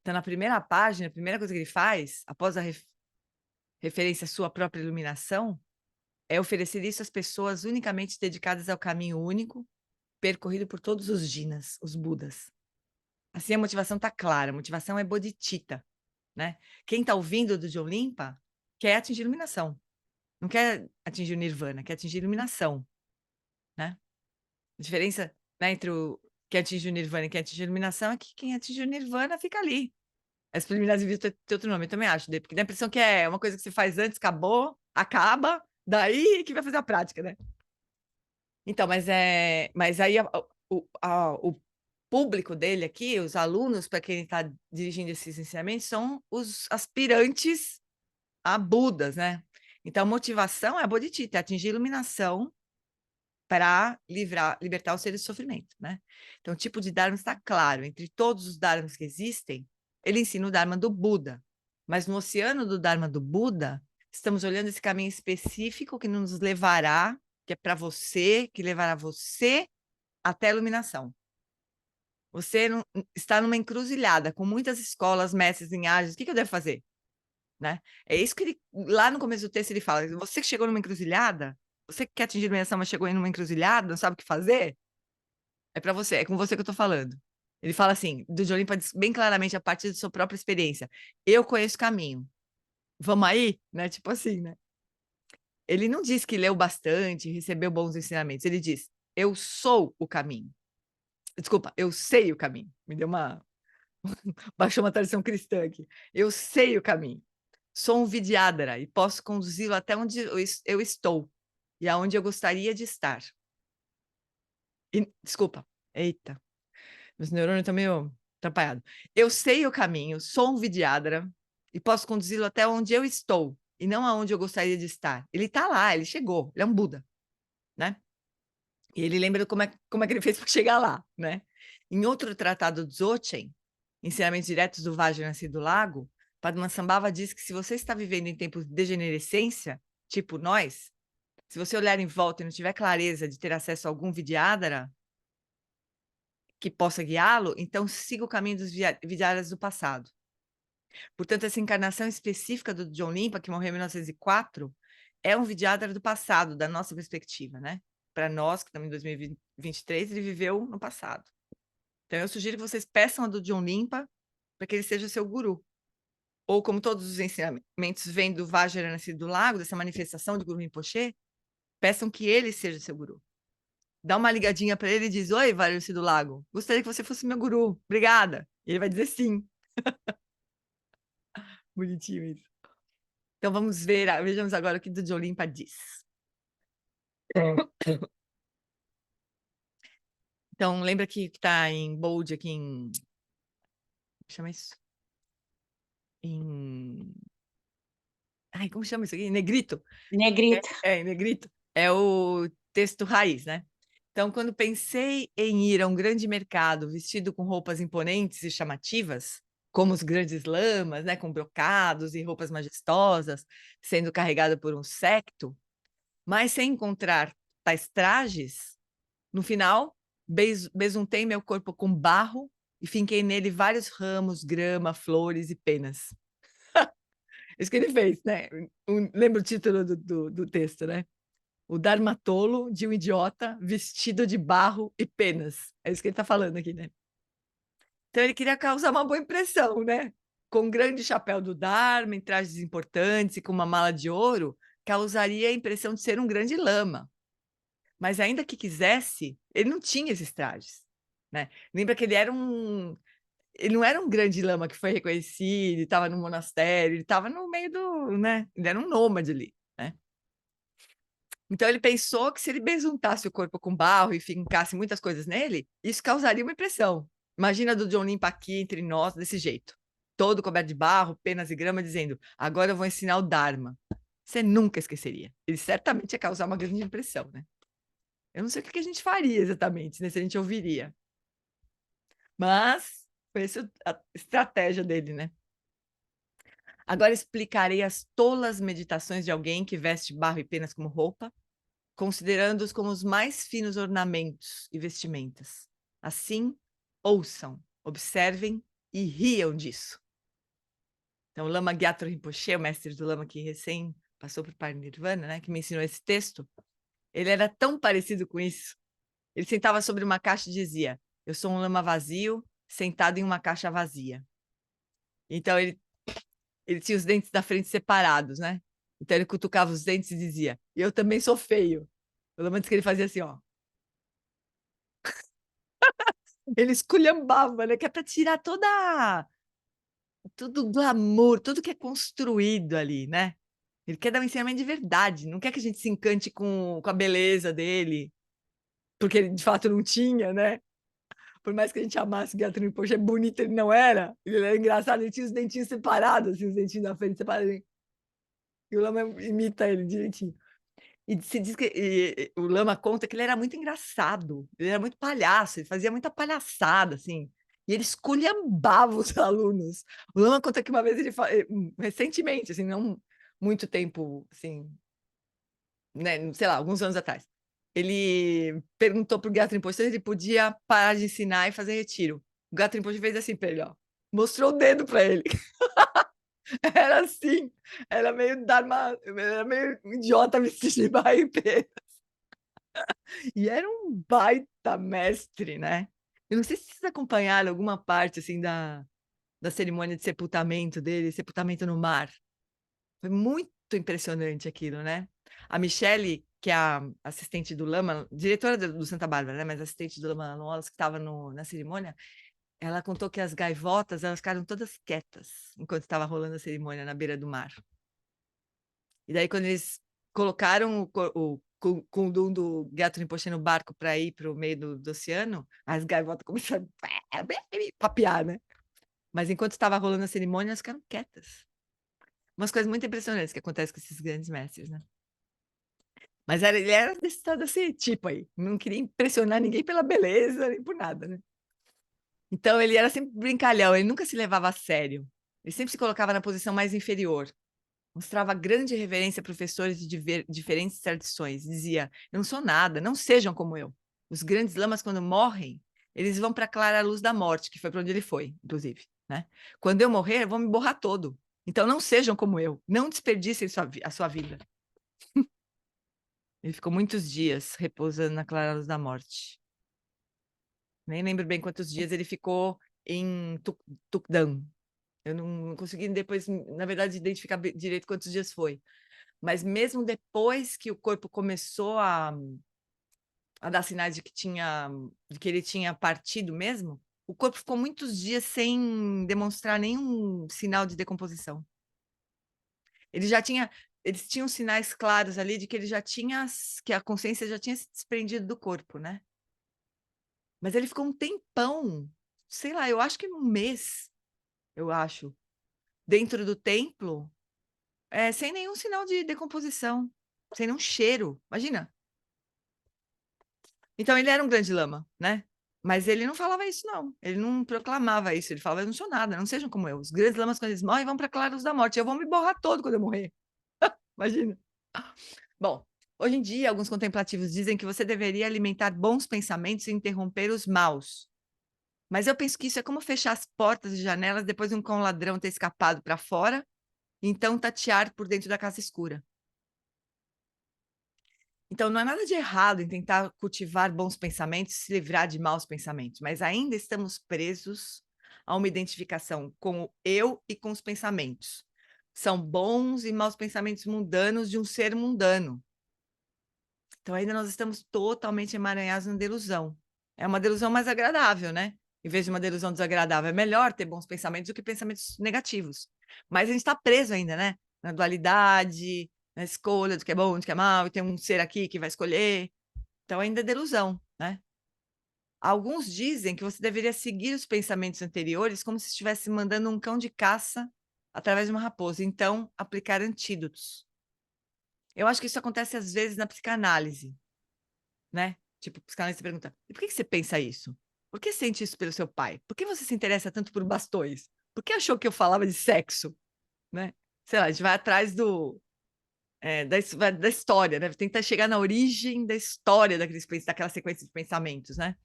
Então, na primeira página, a primeira coisa que ele faz, após a referência à sua própria iluminação, é oferecer isso às pessoas unicamente dedicadas ao caminho único, percorrido por todos os jinas, os Budas. Assim, a motivação está clara, a motivação é bodhicitta, né? Quem está ouvindo do John Limpa quer atingir iluminação, não quer atingir o nirvana, quer atingir iluminação, né? A diferença, né, entre o que atinge o nirvana e quem atinge a iluminação é que quem atinge o nirvana fica ali. As preliminares deviam ter outro nome, eu também acho, porque dá a impressão que é uma coisa que você faz antes, acabou, acaba, daí que vai fazer a prática, né? Então, mas aí o público dele aqui, os alunos para quem ele está dirigindo esses ensinamentos, são os aspirantes a Budas, né? Então, a motivação é a bodhicitta, é atingir a iluminação para libertar os seres do sofrimento, né? Então, o tipo de Dharma está claro. Entre todos os Dharmas que existem, ele ensina o Dharma do Buda. Mas no oceano do Dharma do Buda, estamos olhando esse caminho específico que nos levará, que é para você, que levará você até a iluminação. Você está numa encruzilhada, com muitas escolas, mestres, linhagens, o que eu devo fazer? Né? É isso que lá no começo do texto ele fala, você que chegou numa encruzilhada, você que quer atingir a iluminação, mas chegou em uma encruzilhada, não sabe o que fazer, é para você, é com você que eu estou falando. Ele fala assim, do John Limpa diz bem claramente a partir da sua própria experiência, eu conheço o caminho, vamos aí? Né? Tipo assim, né? Ele não diz que leu bastante, recebeu bons ensinamentos, ele diz, eu sou o caminho. Desculpa, eu sei o caminho. Me deu baixou uma tradição cristã aqui. Eu sei o caminho. Sou um Vidyadhara e posso conduzi-lo até onde eu estou e aonde eu gostaria de estar. Desculpa, eita, meus neurônios estão meio atrapalhados. Eu sei o caminho, sou um Vidyadhara e posso conduzi-lo até onde eu estou e não aonde eu gostaria de estar. Ele está lá, ele chegou, ele é um Buda, né? E ele lembra como é que ele fez para chegar lá, né? Em outro tratado Dzogchen, Ensinamentos Diretos do Vajrayana do Lago, Padmasambhava diz que se você está vivendo em tempos de degenerescência, tipo nós, se você olhar em volta e não tiver clareza de ter acesso a algum Vidyadhara que possa guiá-lo, então siga o caminho dos Vidyadharas do passado. Portanto, essa encarnação específica do John Limpa, que morreu em 1904, é um Vidyadhara do passado, da nossa perspectiva, né? Para nós, que estamos em 2023, ele viveu no passado. Então, eu sugiro que vocês peçam a do John Limpa para que ele seja seu guru. ou como todos os ensinamentos vêm do Vajranasi do Lago, dessa manifestação de Guru Rinpoche, peçam que ele seja seu guru. Dá uma ligadinha para ele e diz: oi, Vajranasi do Lago, gostaria que você fosse meu guru, obrigada. E ele vai dizer sim. Bonitinho isso. Então vamos ver, vejamos agora o que do Jolimpa diz. Então, lembra que está em bold aqui em... Chama isso? Ai, como chama isso aqui? Negrito. Negrito. Em negrito. É o texto raiz, né? Então, quando pensei em ir a um grande mercado vestido com roupas imponentes e chamativas, como os grandes lamas, né, com brocados e roupas majestosas, sendo carregado por um séquito, mas sem encontrar tais trajes, no final, besuntei meu corpo com barro e finquei nele vários ramos, grama, flores e penas. Isso que ele fez, né? Lembra o título do texto, né? O Dharmatolo de um idiota vestido de barro e penas. É isso que ele está falando aqui, né? Então ele queria causar uma boa impressão, né? Com um grande chapéu do Dharma, em trajes importantes e com uma mala de ouro, causaria a impressão de ser um grande lama. Mas ainda que quisesse, ele não tinha esses trajes, né? Lembra que ele não era um grande lama que foi reconhecido, estava no monastério, ele estava no meio do, né? Ele era um nômade ali, né? Então ele pensou que se ele besuntasse o corpo com barro e fincasse muitas coisas nele, isso causaria uma impressão. Imagina do John Limpa aqui entre nós desse jeito, todo coberto de barro, penas e grama, dizendo: agora eu vou ensinar o Dharma. Você nunca esqueceria. Ele certamente ia causar uma grande impressão, né? Eu não sei o que a gente faria exatamente, né? Se a gente ouviria. Mas foi essa a estratégia dele, né? Agora explicarei as tolas meditações de alguém que veste barro e penas como roupa, considerando-os como os mais finos ornamentos e vestimentas. Assim, ouçam, observem e riam disso. Então, o Lama Gyatro Rinpoche, o mestre do Lama que recém passou por Parinirvana, né, que me ensinou esse texto, ele era tão parecido com isso. Ele sentava sobre uma caixa e dizia: eu sou um lama vazio, sentado em uma caixa vazia. Então, ele tinha os dentes da frente separados, né? Então, ele cutucava os dentes e dizia: eu também sou feio. O lama disse que ele fazia assim, ó. Ele esculhambava, né? Que é para tirar todo o glamour, tudo que é construído ali, né? Ele quer dar um ensinamento de verdade, não quer que a gente se encante com a beleza dele, porque ele de fato não tinha, né? Por mais que a gente amasse o Gato Rinpoche, é bonito, ele não era. Ele era engraçado, ele tinha os dentinhos separados, assim, os dentinhos da frente separados. E o Lama imita ele direitinho. E se diz que o Lama conta que ele era muito engraçado, ele era muito palhaço, ele fazia muita palhaçada, assim. E ele esculhambava os alunos. O Lama conta que uma vez recentemente, assim, não muito tempo, assim, né, sei lá, alguns anos atrás, ele perguntou para o Gato Rinpoche se ele podia parar de ensinar e fazer retiro. O Gato Rinpoche fez assim para ele, ó, mostrou o dedo para ele. Era assim, era meio idiota vestido de baipê. E era um baita mestre, né? Eu não sei se vocês acompanharam alguma parte assim da cerimônia de sepultamento dele, sepultamento no mar. Foi muito impressionante aquilo, né? A Michele, que é a assistente do Lama, diretora do Santa Bárbara, né? Mas assistente do Lama Nolas, que estava na cerimônia, ela contou que as gaivotas, elas ficaram todas quietas enquanto estava rolando a cerimônia na beira do mar. E daí, quando eles colocaram o Kundum do Gato Rinpoche no barco para ir para o meio do oceano, as gaivotas começaram a papear, né? Mas enquanto estava rolando a cerimônia, elas ficaram quietas. Umas coisas muito impressionantes que acontecem com esses grandes mestres, né? Mas ele era desse tipo aí. Não queria impressionar ninguém pela beleza, nem por nada, né? Então, ele era sempre brincalhão, ele nunca se levava a sério. Ele sempre se colocava na posição mais inferior. Mostrava grande reverência a professores de diferentes tradições. Dizia: eu não sou nada, não sejam como eu. Os grandes lamas, quando morrem, eles vão para a clara luz da morte, que foi para onde ele foi, inclusive, né? Quando eu morrer, vão me borrar todo. Então, não sejam como eu. Não desperdicem a sua vida. Ele ficou muitos dias repousando na clara luz da morte. Nem lembro bem quantos dias ele ficou em Tukdam, Eu não consegui depois, na verdade, identificar direito quantos dias foi. Mas mesmo depois que o corpo começou a dar sinais de que ele tinha partido mesmo, o corpo ficou muitos dias sem demonstrar nenhum sinal de decomposição. Eles tinham sinais claros ali de que que a consciência já tinha se desprendido do corpo, né? Mas ele ficou um tempão, sei lá, eu acho que 1 mês, eu acho, dentro do templo, sem nenhum sinal de decomposição, sem nenhum cheiro, imagina. Então ele era um grande lama, né? Mas ele não falava isso, não. Ele não proclamava isso. Ele falava, eu não sou nada, não sejam como eu. Os grandes lamas, quando eles morrem, vão para claros da morte. Eu vou me borrar todo quando eu morrer. Imagina. Bom, hoje em dia, alguns contemplativos dizem que você deveria alimentar bons pensamentos e interromper os maus. Mas eu penso que isso é como fechar as portas e janelas depois de um cão ladrão ter escapado para fora, e então tatear por dentro da casa escura. Então, não há nada de errado em tentar cultivar bons pensamentos, se livrar de maus pensamentos, mas ainda estamos presos a uma identificação com o eu e com os pensamentos. São bons e maus pensamentos mundanos de um ser mundano. Então, ainda nós estamos totalmente emaranhados na delusão. É uma delusão mais agradável, né? Em vez de uma delusão desagradável, é melhor ter bons pensamentos do que pensamentos negativos. Mas a gente está preso ainda, né? Na dualidade, na escolha do que é bom, do que é mal, e tem um ser aqui que vai escolher. Então, ainda é delusão, né? Alguns dizem que você deveria seguir os pensamentos anteriores como se estivesse mandando um cão de caça através de uma raposa. Então, aplicar antídotos. Eu acho que isso acontece às vezes na psicanálise, né? Tipo, o psicanalista pergunta, e por que você pensa isso? Por que sente isso pelo seu pai? Por que você se interessa tanto por bastões? Por que achou que eu falava de sexo? Né? Sei lá, a gente vai atrás da história, né? Tentar chegar na origem da história daquela sequência de pensamentos, né?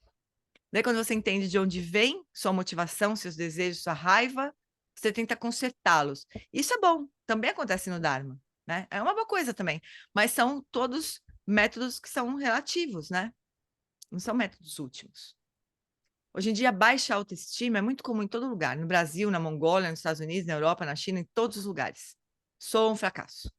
Daí, quando você entende de onde vem sua motivação, seus desejos, sua raiva, você tenta consertá-los. Isso é bom, também acontece no Dharma, né? É uma boa coisa também, mas são todos métodos que são relativos, né? Não são métodos últimos. Hoje em dia, baixa autoestima é muito comum em todo lugar, no Brasil, na Mongólia, nos Estados Unidos, na Europa, na China, em todos os lugares. Sou um fracasso.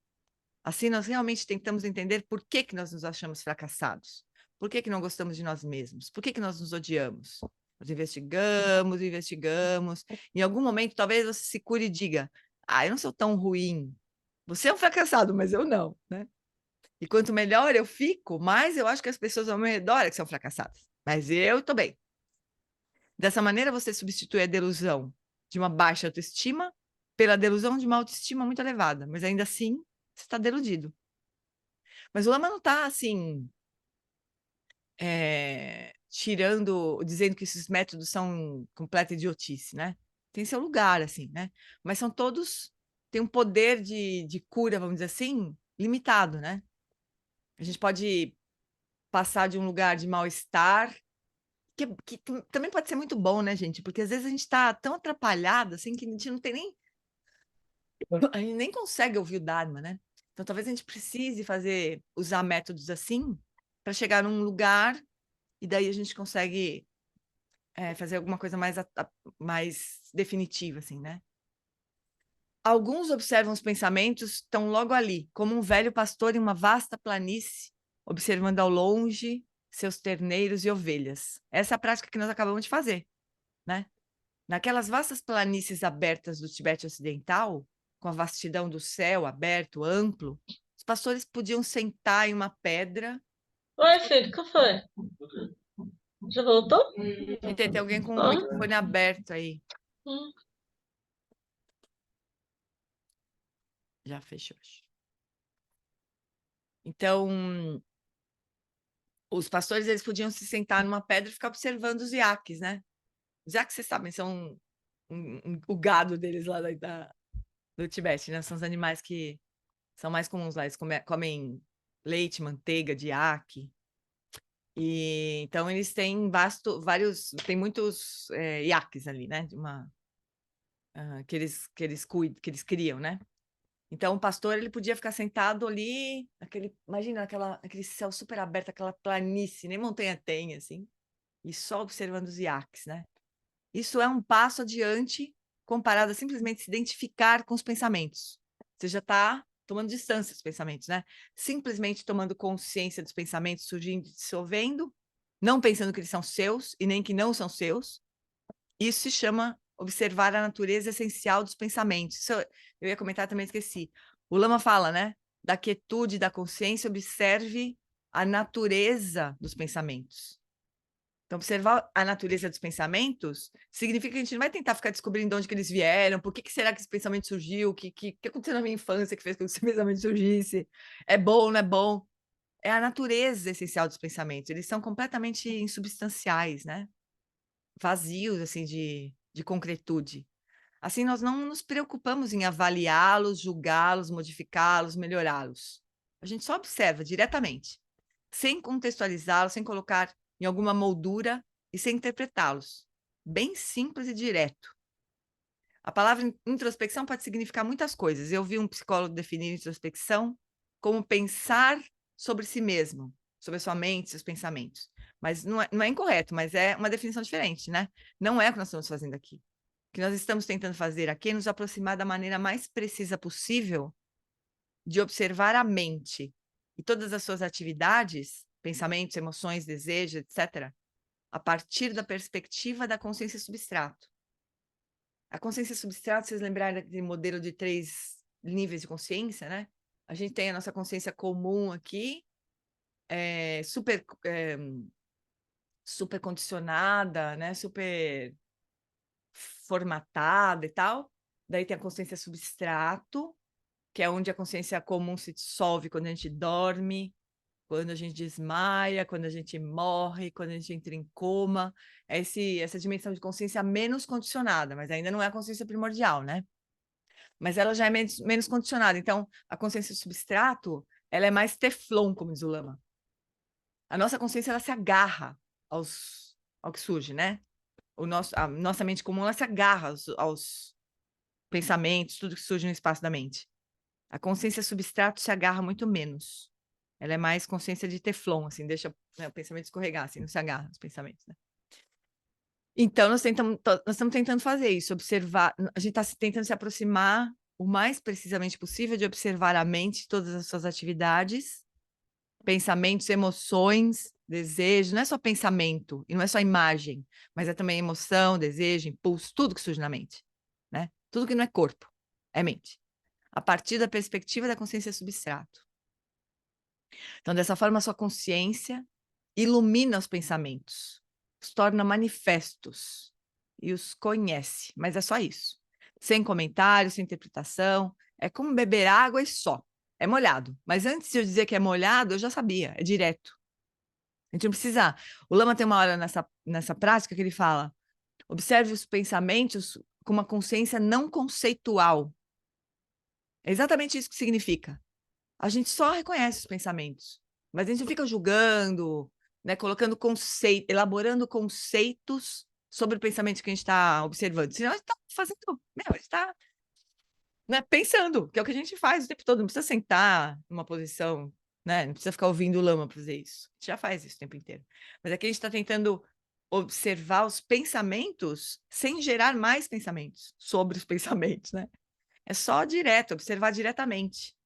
Assim, nós realmente tentamos entender por que nós nos achamos fracassados. Por que não gostamos de nós mesmos? Por que nós nos odiamos? Nós investigamos, investigamos. Em algum momento, talvez você se cure e diga, eu não sou tão ruim. Você é um fracassado, mas eu não, né? E quanto melhor eu fico, mais eu acho que as pessoas ao meu redor é que são fracassadas. Mas eu estou bem. Dessa maneira, você substitui a delusão de uma baixa autoestima pela delusão de uma autoestima muito elevada. Mas ainda assim, você está deludido. Mas o Lama não está, assim, dizendo que esses métodos são completa idiotice, né? Tem seu lugar, assim, né? Mas são todos, têm um poder de cura, vamos dizer assim, limitado, né? A gente pode passar de um lugar de mal-estar, que também pode ser muito bom, né, gente? Porque às vezes a gente está tão atrapalhado, assim, que a gente não tem nem... A gente nem consegue ouvir o Dharma, né? Então, talvez a gente precise usar métodos assim para chegar num lugar e daí a gente consegue fazer alguma coisa mais definitiva, assim, né? Alguns observam os pensamentos, estão logo ali, como um velho pastor em uma vasta planície, observando ao longe seus terneiros e ovelhas. Essa é a prática que nós acabamos de fazer, né? Naquelas vastas planícies abertas do Tibete Ocidental, com a vastidão do céu aberto, amplo, os pastores podiam sentar em uma pedra. Oi, filho, o que foi? Já voltou? Gente, tem alguém com o microfone aberto aí. Já fechou. Então, os pastores eles podiam se sentar numa pedra e ficar observando os iaques, né? Os iaques, vocês sabem, são o gado deles lá do Tibete, né? São os animais que são mais comuns lá. Eles comem leite, manteiga de iaque. E então eles têm tem muitos iaques ali, né? Que eles cuidam, que eles criam, né? Então o pastor ele podia ficar sentado ali, imagina aquele céu super aberto, aquela planície, nem montanha tem assim, e só observando os iaques, né? Isso é um passo adiante comparado a simplesmente se identificar com os pensamentos. Você já está tomando distância dos pensamentos, né? Simplesmente tomando consciência dos pensamentos surgindo e dissolvendo, não pensando que eles são seus e nem que não são seus. Isso se chama observar a natureza essencial dos pensamentos. Isso eu ia comentar, também esqueci. O Lama fala, né? Da quietude, da consciência, observe a natureza dos pensamentos. Então, observar a natureza dos pensamentos significa que a gente não vai tentar ficar descobrindo de onde que eles vieram, por que será que esse pensamento surgiu, o que aconteceu na minha infância que fez com que esse pensamento surgisse, é bom, não é bom. É a natureza essencial dos pensamentos, eles são completamente insubstanciais, né? Vazios, assim, de concretude. Assim, nós não nos preocupamos em avaliá-los, julgá-los, modificá-los, melhorá-los. A gente só observa diretamente, sem contextualizá-los, sem colocar em alguma moldura e sem interpretá-los. Bem simples e direto. A palavra introspecção pode significar muitas coisas. Eu vi um psicólogo definir introspecção como pensar sobre si mesmo, sobre a sua mente, seus pensamentos. Mas não é incorreto, mas é uma definição diferente, né? Não é o que nós estamos fazendo aqui. O que nós estamos tentando fazer aqui é nos aproximar da maneira mais precisa possível de observar a mente e todas as suas atividades, pensamentos, emoções, desejos, etc., a partir da perspectiva da consciência substrato. A consciência substrato, vocês lembrarem daquele modelo de 3 níveis de consciência, né? A gente tem a nossa consciência comum aqui, super condicionada, né? Super formatada e tal. Daí tem a consciência substrato, que é onde a consciência comum se dissolve quando a gente dorme, quando a gente desmaia, quando a gente morre, quando a gente entra em coma. É essa dimensão de consciência menos condicionada, mas ainda não é a consciência primordial, né? Mas ela já é menos condicionada. Então, a consciência substrato, ela é mais teflon, como diz o Lama. A nossa consciência, ela se agarra ao que surge, né? A nossa mente comum, ela se agarra aos pensamentos, tudo que surge no espaço da mente. A consciência substrato se agarra muito menos. Ela é mais consciência de teflon, assim, deixa, né, o pensamento escorregar, assim, não se agarra os pensamentos, né? Então, nós estamos tentando fazer isso, observar, a gente está tentando se aproximar o mais precisamente possível de observar a mente, todas as suas atividades, pensamentos, emoções, desejos, não é só pensamento, e não é só imagem, mas é também emoção, desejo, impulso, tudo que surge na mente, né? Tudo que não é corpo, é mente. A partir da perspectiva da consciência substrato. Então, dessa forma, a sua consciência ilumina os pensamentos, os torna manifestos e os conhece, mas é só isso. Sem comentário, sem interpretação, é como beber água e só. É molhado, mas antes de eu dizer que é molhado, eu já sabia, é direto. A gente não precisa... O Lama tem uma hora nessa prática que ele fala, observe os pensamentos com uma consciência não conceitual. É exatamente isso que significa. A gente só reconhece os pensamentos, mas a gente não fica julgando, né, colocando elaborando conceitos sobre o pensamento que a gente está observando. Senão a gente está fazendo, a gente está, né, pensando, que é o que a gente faz o tempo todo. Não precisa sentar numa posição, né, não precisa ficar ouvindo o Lama para fazer isso. A gente já faz isso o tempo inteiro. Mas aqui a gente está tentando observar os pensamentos sem gerar mais pensamentos sobre os pensamentos, né? É só direto, observar diretamente.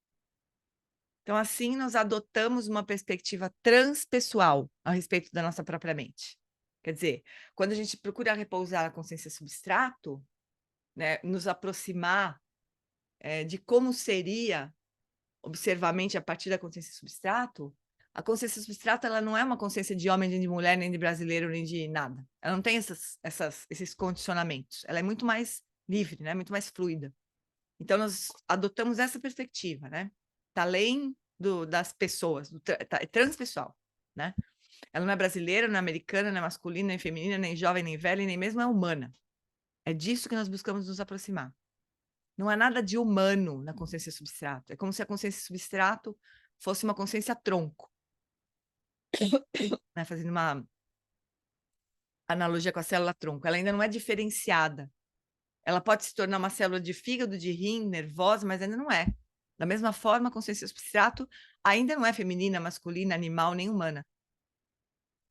Então, assim, nós adotamos uma perspectiva transpessoal a respeito da nossa própria mente. Quer dizer, quando a gente procura repousar a consciência substrato, né, nos aproximar de como seria observar a mente a partir da consciência substrato, a consciência substrato ela não é uma consciência de homem, nem de mulher, nem de brasileiro, nem de nada. Ela não tem esses condicionamentos. Ela é muito mais livre, né, muito mais fluida. Então, nós adotamos essa perspectiva, né? Está além das pessoas, é transpessoal, né? Ela não é brasileira, não é americana, não é masculina, nem feminina, nem jovem, nem velha, nem mesmo é humana. É disso que nós buscamos nos aproximar. Não há nada de humano na consciência substrato. É como se a consciência substrato fosse uma consciência tronco. Né? Fazendo uma analogia com a célula tronco. Ela ainda não é diferenciada. Ela pode se tornar uma célula de fígado, de rim, nervosa, mas ainda não é. Da mesma forma, a consciência substrato ainda não é feminina, masculina, animal, nem humana.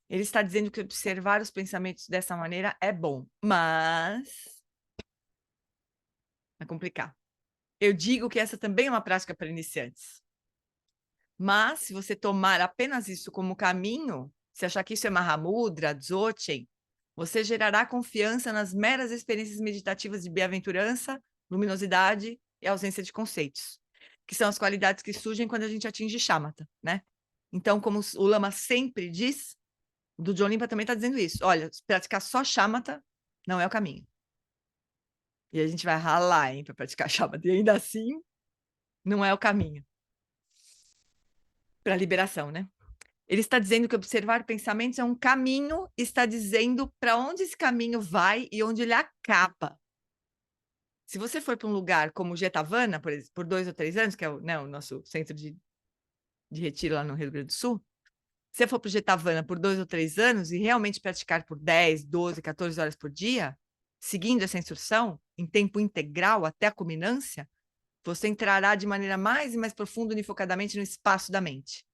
Ele está dizendo que observar os pensamentos dessa maneira é bom, mas vai complicar. Eu digo que essa também é uma prática para iniciantes. Mas, se você tomar apenas isso como caminho, se achar que isso é Mahamudra, Dzogchen, você gerará confiança nas meras experiências meditativas de bem-aventurança, luminosidade e ausência de conceitos, que são as qualidades que surgem quando a gente atinge Shamatha, né? Então, como o Lama sempre diz, o do John Limpa também está dizendo isso. Olha, praticar só Shamatha não é o caminho. E a gente vai ralar, hein, para praticar Shamatha. E ainda assim, não é o caminho para a liberação, né? Ele está dizendo que observar pensamentos é um caminho, está dizendo para onde esse caminho vai e onde ele acaba. Se você for para um lugar como Jetavana, por exemplo, por 2 ou 3 anos, que é o nosso centro de retiro lá no Rio Grande do Sul, se você for para o Jetavana por 2 ou 3 anos e realmente praticar por 10, 12, 14 horas por dia, seguindo essa instrução, em tempo integral até a culminância, você entrará de maneira mais e mais profunda e unifocadamente no espaço da mente.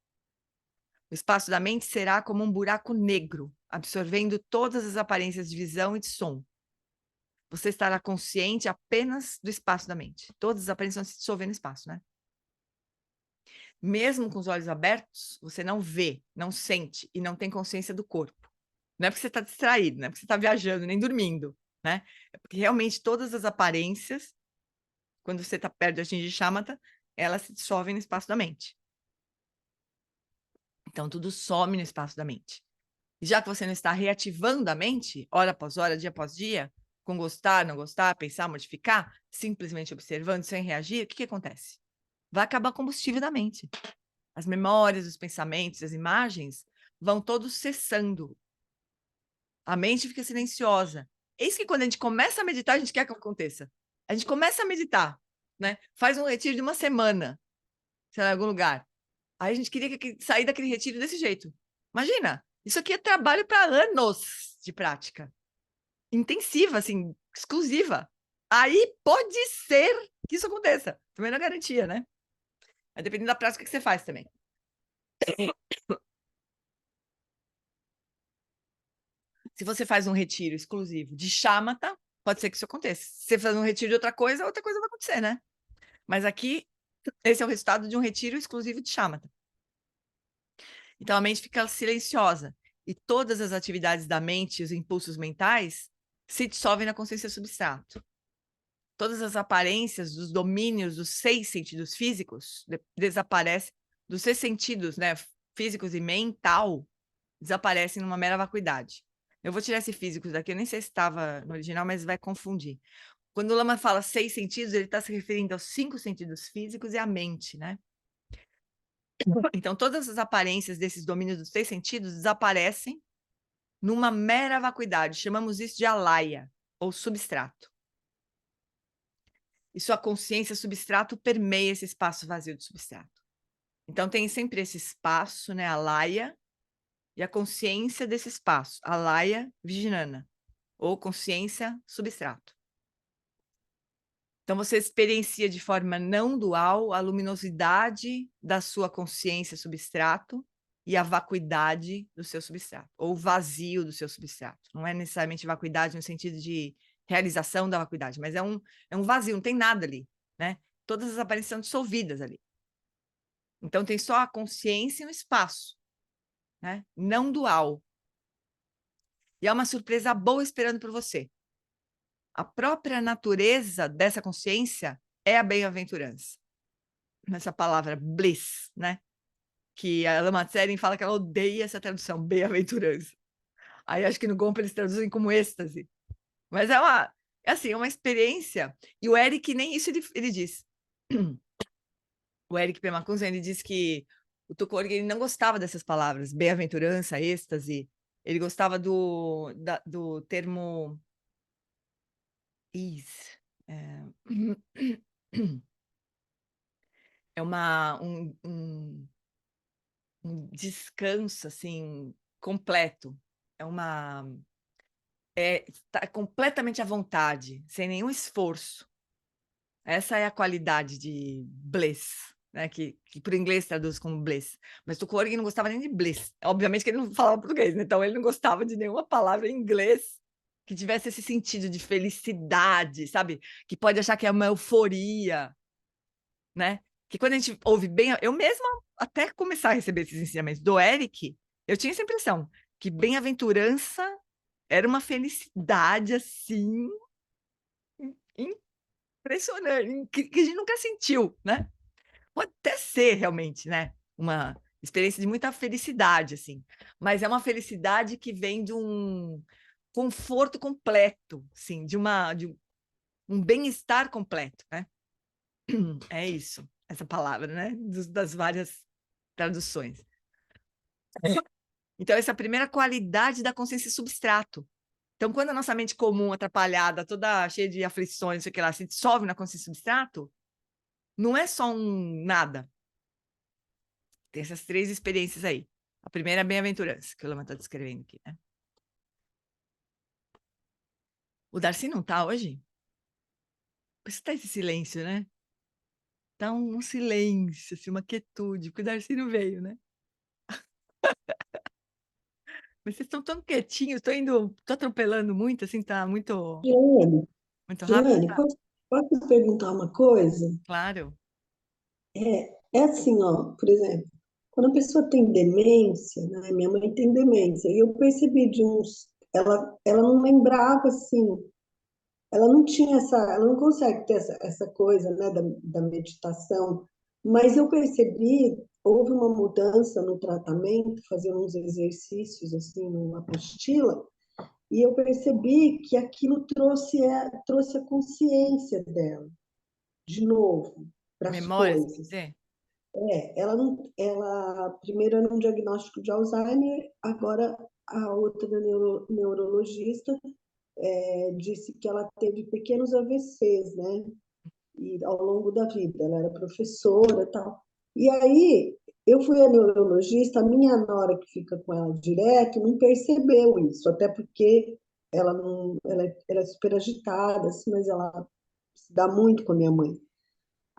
O espaço da mente será como um buraco negro, absorvendo todas as aparências de visão e de som. Você estará consciente apenas do espaço da mente. Todas as aparências vão se dissolver no espaço, né? Mesmo com os olhos abertos, você não vê, não sente e não tem consciência do corpo. Não é porque você está distraído, não é porque você está viajando, nem dormindo, né? É porque realmente todas as aparências, quando você está perto de atingir Shamatha, elas se dissolvem no espaço da mente. Então, tudo some no espaço da mente. E já que você não está reativando a mente, hora após hora, dia após dia, com gostar, não gostar, pensar, modificar, simplesmente observando, sem reagir, o que acontece? Vai acabar o combustível da mente. As memórias, os pensamentos, as imagens vão todos cessando. A mente fica silenciosa. Eis que quando a gente começa a meditar, a gente quer que aconteça. A gente começa a meditar, né? Faz um retiro de uma semana, sei lá, em algum lugar. Aí a gente queria sair daquele retiro desse jeito. Imagina, isso aqui é trabalho para anos de prática. Intensiva, assim, exclusiva. Aí pode ser que isso aconteça. Também não é garantia, né? Mas dependendo da prática que você faz também. Se você faz um retiro exclusivo de Shamatha, pode ser que isso aconteça. Se você faz um retiro de outra coisa vai acontecer, né? Mas aqui, esse é o resultado de um retiro exclusivo de Shamatha. Então, a mente fica silenciosa. E todas as atividades da mente, os impulsos mentais, se dissolvem na consciência substrato. Todas as aparências dos domínios dos 6 sentidos físicos desaparecem, dos 6 sentidos, né, físicos e mental, desaparecem numa mera vacuidade. Eu vou tirar esse físicos daqui, eu nem sei se estava no original, mas vai confundir. Quando o Lama fala 6 sentidos, ele está se referindo aos 5 sentidos físicos e à mente, né? Então, todas as aparências desses domínios dos 6 sentidos desaparecem numa mera vacuidade. Chamamos isso de alaya, ou substrato. E sua consciência substrato permeia esse espaço vazio do substrato. Então, tem sempre esse espaço, né, alaya, e a consciência desse espaço, alaya vijnana, ou consciência substrato. Então, você experiencia de forma não dual a luminosidade da sua consciência substrato e a vacuidade do seu substrato, ou o vazio do seu substrato. Não é necessariamente vacuidade no sentido de realização da vacuidade, mas é um vazio, não tem nada ali, né? Todas as aparências são dissolvidas ali. Então, tem só a consciência e o espaço, né? Não dual. E há uma surpresa boa esperando por você. A própria natureza dessa consciência é a bem-aventurança. Essa palavra bliss, né? Que a Lama Tsering fala que ela odeia essa tradução, bem-aventurança. Aí acho que no Gompa eles traduzem como êxtase. Mas é uma experiência. E o Eric nem isso ele diz. O Eric Pemakunza, ele diz que o Tukorg ele não gostava dessas palavras, bem-aventurança, êxtase. Ele gostava do termo is. É um descanso assim completo. Está completamente à vontade, sem nenhum esforço. Essa é a qualidade de bliss, né? Que para o inglês traduz como bliss. Mas Tukorg não gostava nem de bliss. Obviamente que ele não falava português, né? Então ele não gostava de nenhuma palavra em inglês que tivesse esse sentido de felicidade, sabe? Que pode achar que é uma euforia, né? Que quando a gente ouve bem, eu mesma, até começar a receber esses ensinamentos do Eric, eu tinha essa impressão que bem-aventurança era uma felicidade assim impressionante, que a gente nunca sentiu, né? Pode até ser realmente, né? Uma experiência de muita felicidade, assim, mas é uma felicidade que vem de um conforto completo, sim, de um bem-estar completo, né? É isso, essa palavra, né? Das várias traduções. Então, essa é a primeira qualidade da consciência substrato. Então, quando a nossa mente comum, atrapalhada, toda cheia de aflições, sei lá, se dissolve na consciência substrato, não é só um nada. Tem essas 3 experiências aí. A primeira é a bem-aventurança, que o Lama está descrevendo aqui, né? O Darcy não tá hoje? Por isso tá esse silêncio, né? Tá um silêncio, assim, uma quietude, porque o Darcy não veio, né? Mas vocês estão tão quietinhos, tô atropelando muito, assim, tá muito, Jane, muito rápido? Jane, posso te perguntar uma coisa? Claro. É assim, ó, por exemplo, quando a pessoa tem demência, né? Minha mãe tem demência, e eu percebi ela não lembrava assim, ela não tinha ela não consegue ter essa coisa, né, da meditação, mas eu percebi, houve uma mudança no tratamento, fazendo uns exercícios assim, numa apostila, e eu percebi que aquilo trouxe a consciência dela, de novo, para as Memórias, quer coisas. dizer? Ela não, ela primeiro era um diagnóstico de Alzheimer, agora a outra neurologista disse que ela teve pequenos AVCs, né? E ao longo da vida, ela era professora e tal. E aí eu fui a neurologista, a minha nora que fica com ela direto não percebeu isso, até porque ela não, ela é super agitada, assim, mas ela se dá muito com a minha mãe.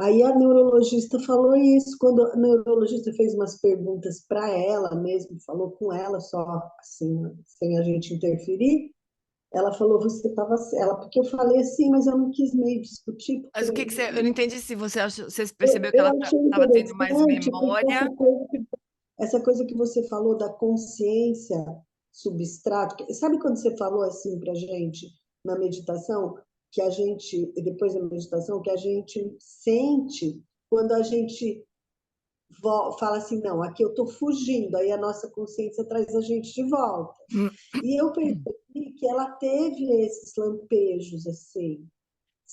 Aí a neurologista falou isso, quando a neurologista fez umas perguntas para ela mesmo, falou com ela só assim, sem a gente interferir, ela falou, você estava certa, porque eu falei assim, mas eu não quis meio discutir, porque Mas o que que você... Eu não entendi se você percebeu que eu ela achei estava tendo mais interessante, porque memória. essa coisa que você falou da consciência substrato, sabe quando você falou assim para gente na meditação, que a gente, depois da meditação, que a gente sente quando a gente fala assim, não, aqui eu estou fugindo, aí a nossa consciência traz a gente de volta. E eu percebi que ela teve esses lampejos, assim,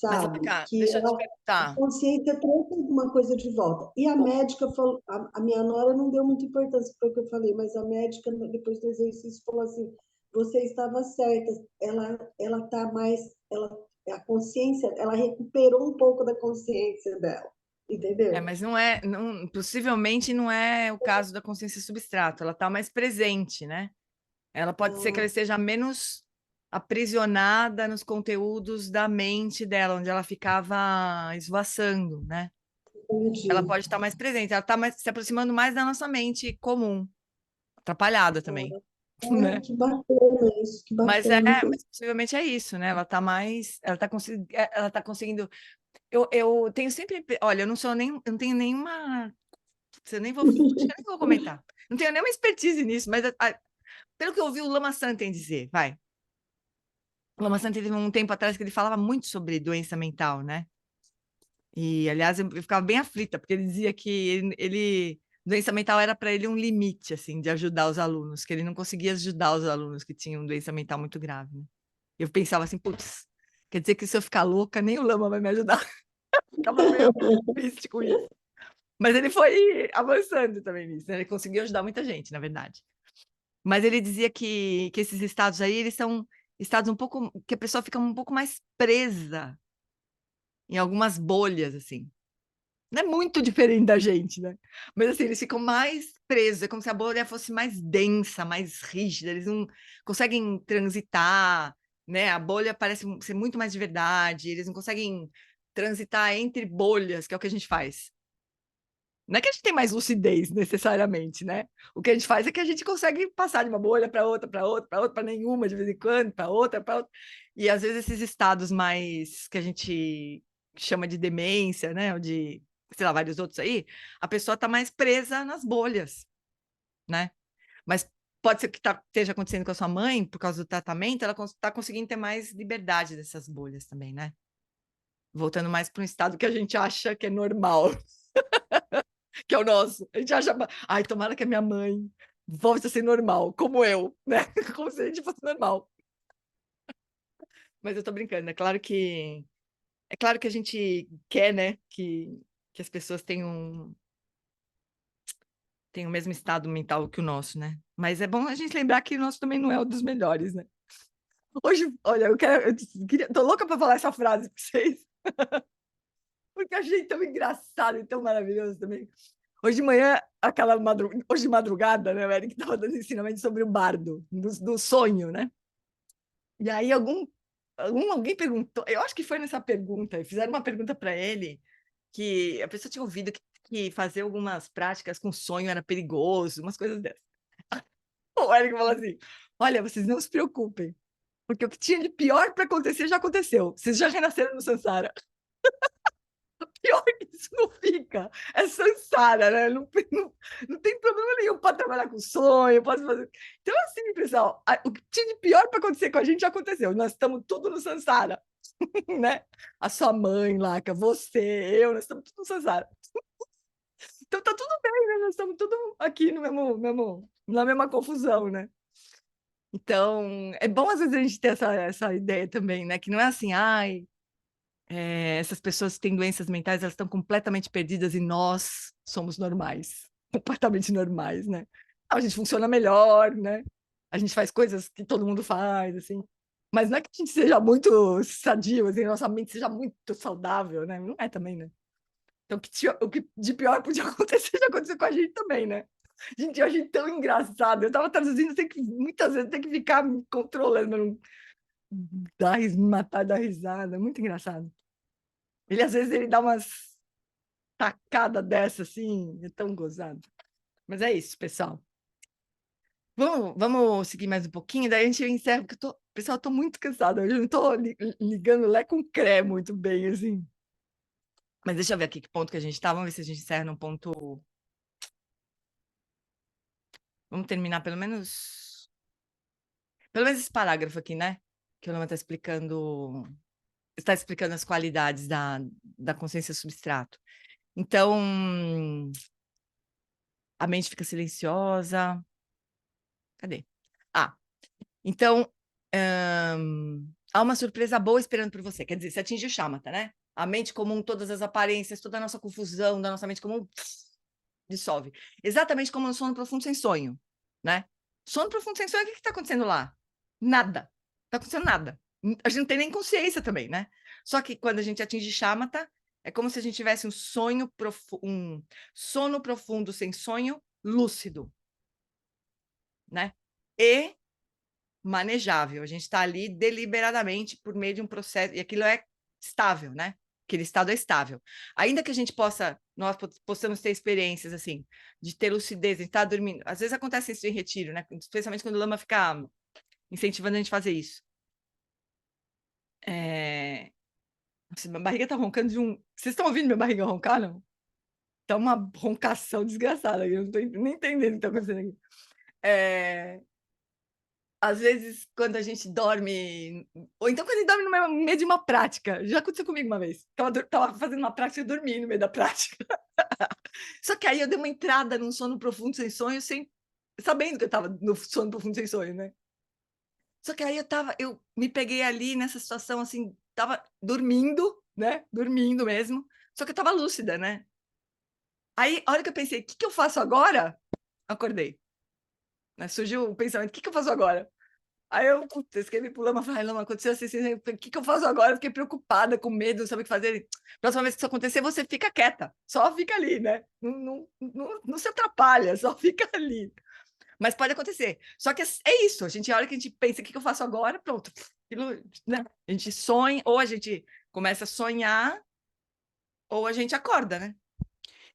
Mas vem sabe? cá, Que deixa eu te ela, a perguntar. consciência trouxe alguma coisa de volta. E a médica falou, a minha nora não deu muita importância para o que eu falei, mas a médica, depois do exercício, falou assim, você estava certa, ela está mais, a consciência, ela recuperou um pouco da consciência dela, entendeu? Mas não é, possivelmente não é o caso da consciência substrato, ela está mais presente, né? Ela pode ser que ela esteja menos aprisionada nos conteúdos da mente dela, onde ela ficava esvoaçando, né? Ela Entendi. pode estar mais presente, ela está se aproximando mais da nossa mente comum, atrapalhada também, né? Que bacana isso, que bacana. Mas possivelmente é isso, né? Ela está mais, ela tá conseguindo. Eu tenho sempre, olha, eu não tenho nenhuma, eu nem vou, acho que eu nem vou comentar. Não tenho nenhuma expertise nisso, mas pelo que eu ouvi o Lama Santen dizer, vai. O Lama Santen teve um tempo atrás que ele falava muito sobre doença mental, né? E, aliás, eu ficava bem aflita, porque ele dizia que doença mental era para ele um limite, assim, de ajudar os alunos, que ele não conseguia ajudar os alunos que tinham doença mental muito grave, né? Eu pensava assim, putz, quer dizer que se eu ficar louca, nem o Lama vai me ajudar. Ficava meio triste com isso. Mas ele foi avançando também nisso, né? Ele conseguiu ajudar muita gente, na verdade. Mas ele dizia que esses estados aí, eles são estados um pouco, que a pessoa fica um pouco mais presa em algumas bolhas, assim. Não é muito diferente da gente, né? Mas assim, eles ficam mais presos, é como se a bolha fosse mais densa, mais rígida, eles não conseguem transitar, né? A bolha parece ser muito mais de verdade, eles não conseguem transitar entre bolhas, que é o que a gente faz. Não é que a gente tem mais lucidez necessariamente, né? O que a gente faz é que a gente consegue passar de uma bolha para outra, para outra, para outra, para nenhuma de vez em quando, para outra, para outra. E às vezes esses estados mais que a gente chama de demência, né? Ou de, sei lá, vários outros aí, a pessoa está mais presa nas bolhas, né? Mas pode ser que esteja acontecendo com a sua mãe, por causa do tratamento, ela está conseguindo ter mais liberdade dessas bolhas também, né? Voltando mais para um estado que a gente acha que é normal. Que é o nosso. A gente acha, ai, tomara que a minha mãe volte a ser normal, como eu, né? Como se a gente fosse normal. Mas eu tô brincando, é claro que a gente quer, né, que as pessoas tenham o mesmo estado mental que o nosso, né? Mas é bom a gente lembrar que o nosso também não é um dos melhores, né? Hoje, olha, tô louca para falar essa frase para vocês. Porque eu achei tão engraçado e tão maravilhoso também. Hoje de manhã, hoje de madrugada, né, o Eric estava dando ensinamento sobre o bardo, do sonho, né? E aí alguém perguntou, eu acho que foi nessa pergunta, fizeram uma pergunta para ele, que a pessoa tinha ouvido que fazer algumas práticas com sonho era perigoso, umas coisas dessas. O Eric falou assim, olha, vocês não se preocupem, porque o que tinha de pior para acontecer já aconteceu, vocês já renasceram no Sansara. Pior que isso não fica. É Sansara, né? Não tem problema nenhum para trabalhar com sonho, pode fazer. Então, assim, pessoal, o que tinha de pior para acontecer com a gente já aconteceu. Nós estamos tudo no Sansara, né? A sua mãe, Laca, você, eu, nós estamos tudo no Sansara. Então tá tudo bem, né? Nós estamos tudo aqui no na mesma confusão, né? Então, é bom às vezes a gente ter essa ideia também, né? Que não é assim, ai, essas pessoas que têm doenças mentais, elas estão completamente perdidas e nós somos normais, completamente normais, né? A gente funciona melhor, né? A gente faz coisas que todo mundo faz, assim. Mas não é que a gente seja muito sadio, assim, nossa mente seja muito saudável, né? Não é também, né? Então, o que de pior podia acontecer, já aconteceu com a gente também, né? Gente, eu achei tão engraçado. Eu tava traduzindo, muitas vezes tem que ficar me controlando, pra não matar da risada. Muito engraçado. Ele, às vezes, ele dá umas tacadas dessa, assim, é tão gozado. Mas é isso, pessoal. Vamos seguir mais um pouquinho, daí a gente encerra, porque pessoal, eu tô muito cansada, eu não tô ligando Lé com Cré muito bem, assim. Mas deixa eu ver aqui que ponto que a gente tá, vamos ver se a gente encerra num ponto... Vamos terminar pelo menos esse parágrafo aqui, né? Que o Lama está explicando as qualidades da consciência substrato. Então, a mente fica silenciosa. Cadê? Então, há uma surpresa boa esperando por você. Quer dizer, você atinge o shamatha, né? A mente comum, todas as aparências, toda a nossa confusão da nossa mente comum dissolve. Exatamente como no sono profundo sem sonho, né? Sono profundo sem sonho, o que está acontecendo lá? Nada. Não está acontecendo nada. A gente não tem nem consciência também, né? Só que quando a gente atinge shamatha, é como se a gente tivesse um sono profundo sem sonho, lúcido, né? E manejável. A gente está ali deliberadamente por meio de um processo, e aquilo é estável, né? Aquele estado é estável. Ainda que nós possamos ter experiências assim, de ter lucidez, de estar dormindo. Às vezes acontece isso em retiro, né? Especialmente quando o Lama fica incentivando a gente a fazer isso. Nossa, minha barriga tá roncando de um. Vocês estão ouvindo minha barriga roncar, não? Tá uma roncação desgraçada. Eu não tô nem entendendo o que tá acontecendo aqui. Às vezes, quando a gente dorme, ou então quando a gente dorme no meio de uma prática, já aconteceu comigo uma vez, tava fazendo uma prática e eu dormi no meio da prática. Só que aí eu dei uma entrada num sono profundo sem sonho, sabendo que eu estava no sono profundo sem sonho, né? Só que aí eu me peguei ali nessa situação, assim, tava dormindo, né? Dormindo mesmo, só que eu tava lúcida, né? Aí, a hora que eu pensei, o que eu faço agora? Acordei. Né? Surgiu o pensamento, o que eu faço agora? Aí eu escrevi pro Lama, falei, Lama, aconteceu assim, o que eu faço agora? Eu fiquei preocupada, com medo, não sabia o que fazer. Próxima vez que isso acontecer, você fica quieta, só fica ali, né? Não se atrapalha, só fica ali. Mas pode acontecer. Só que é isso, a hora que a gente pensa, o que eu faço agora? Pronto. Aquilo, né? A gente sonha, ou a gente começa a sonhar, ou a gente acorda, né?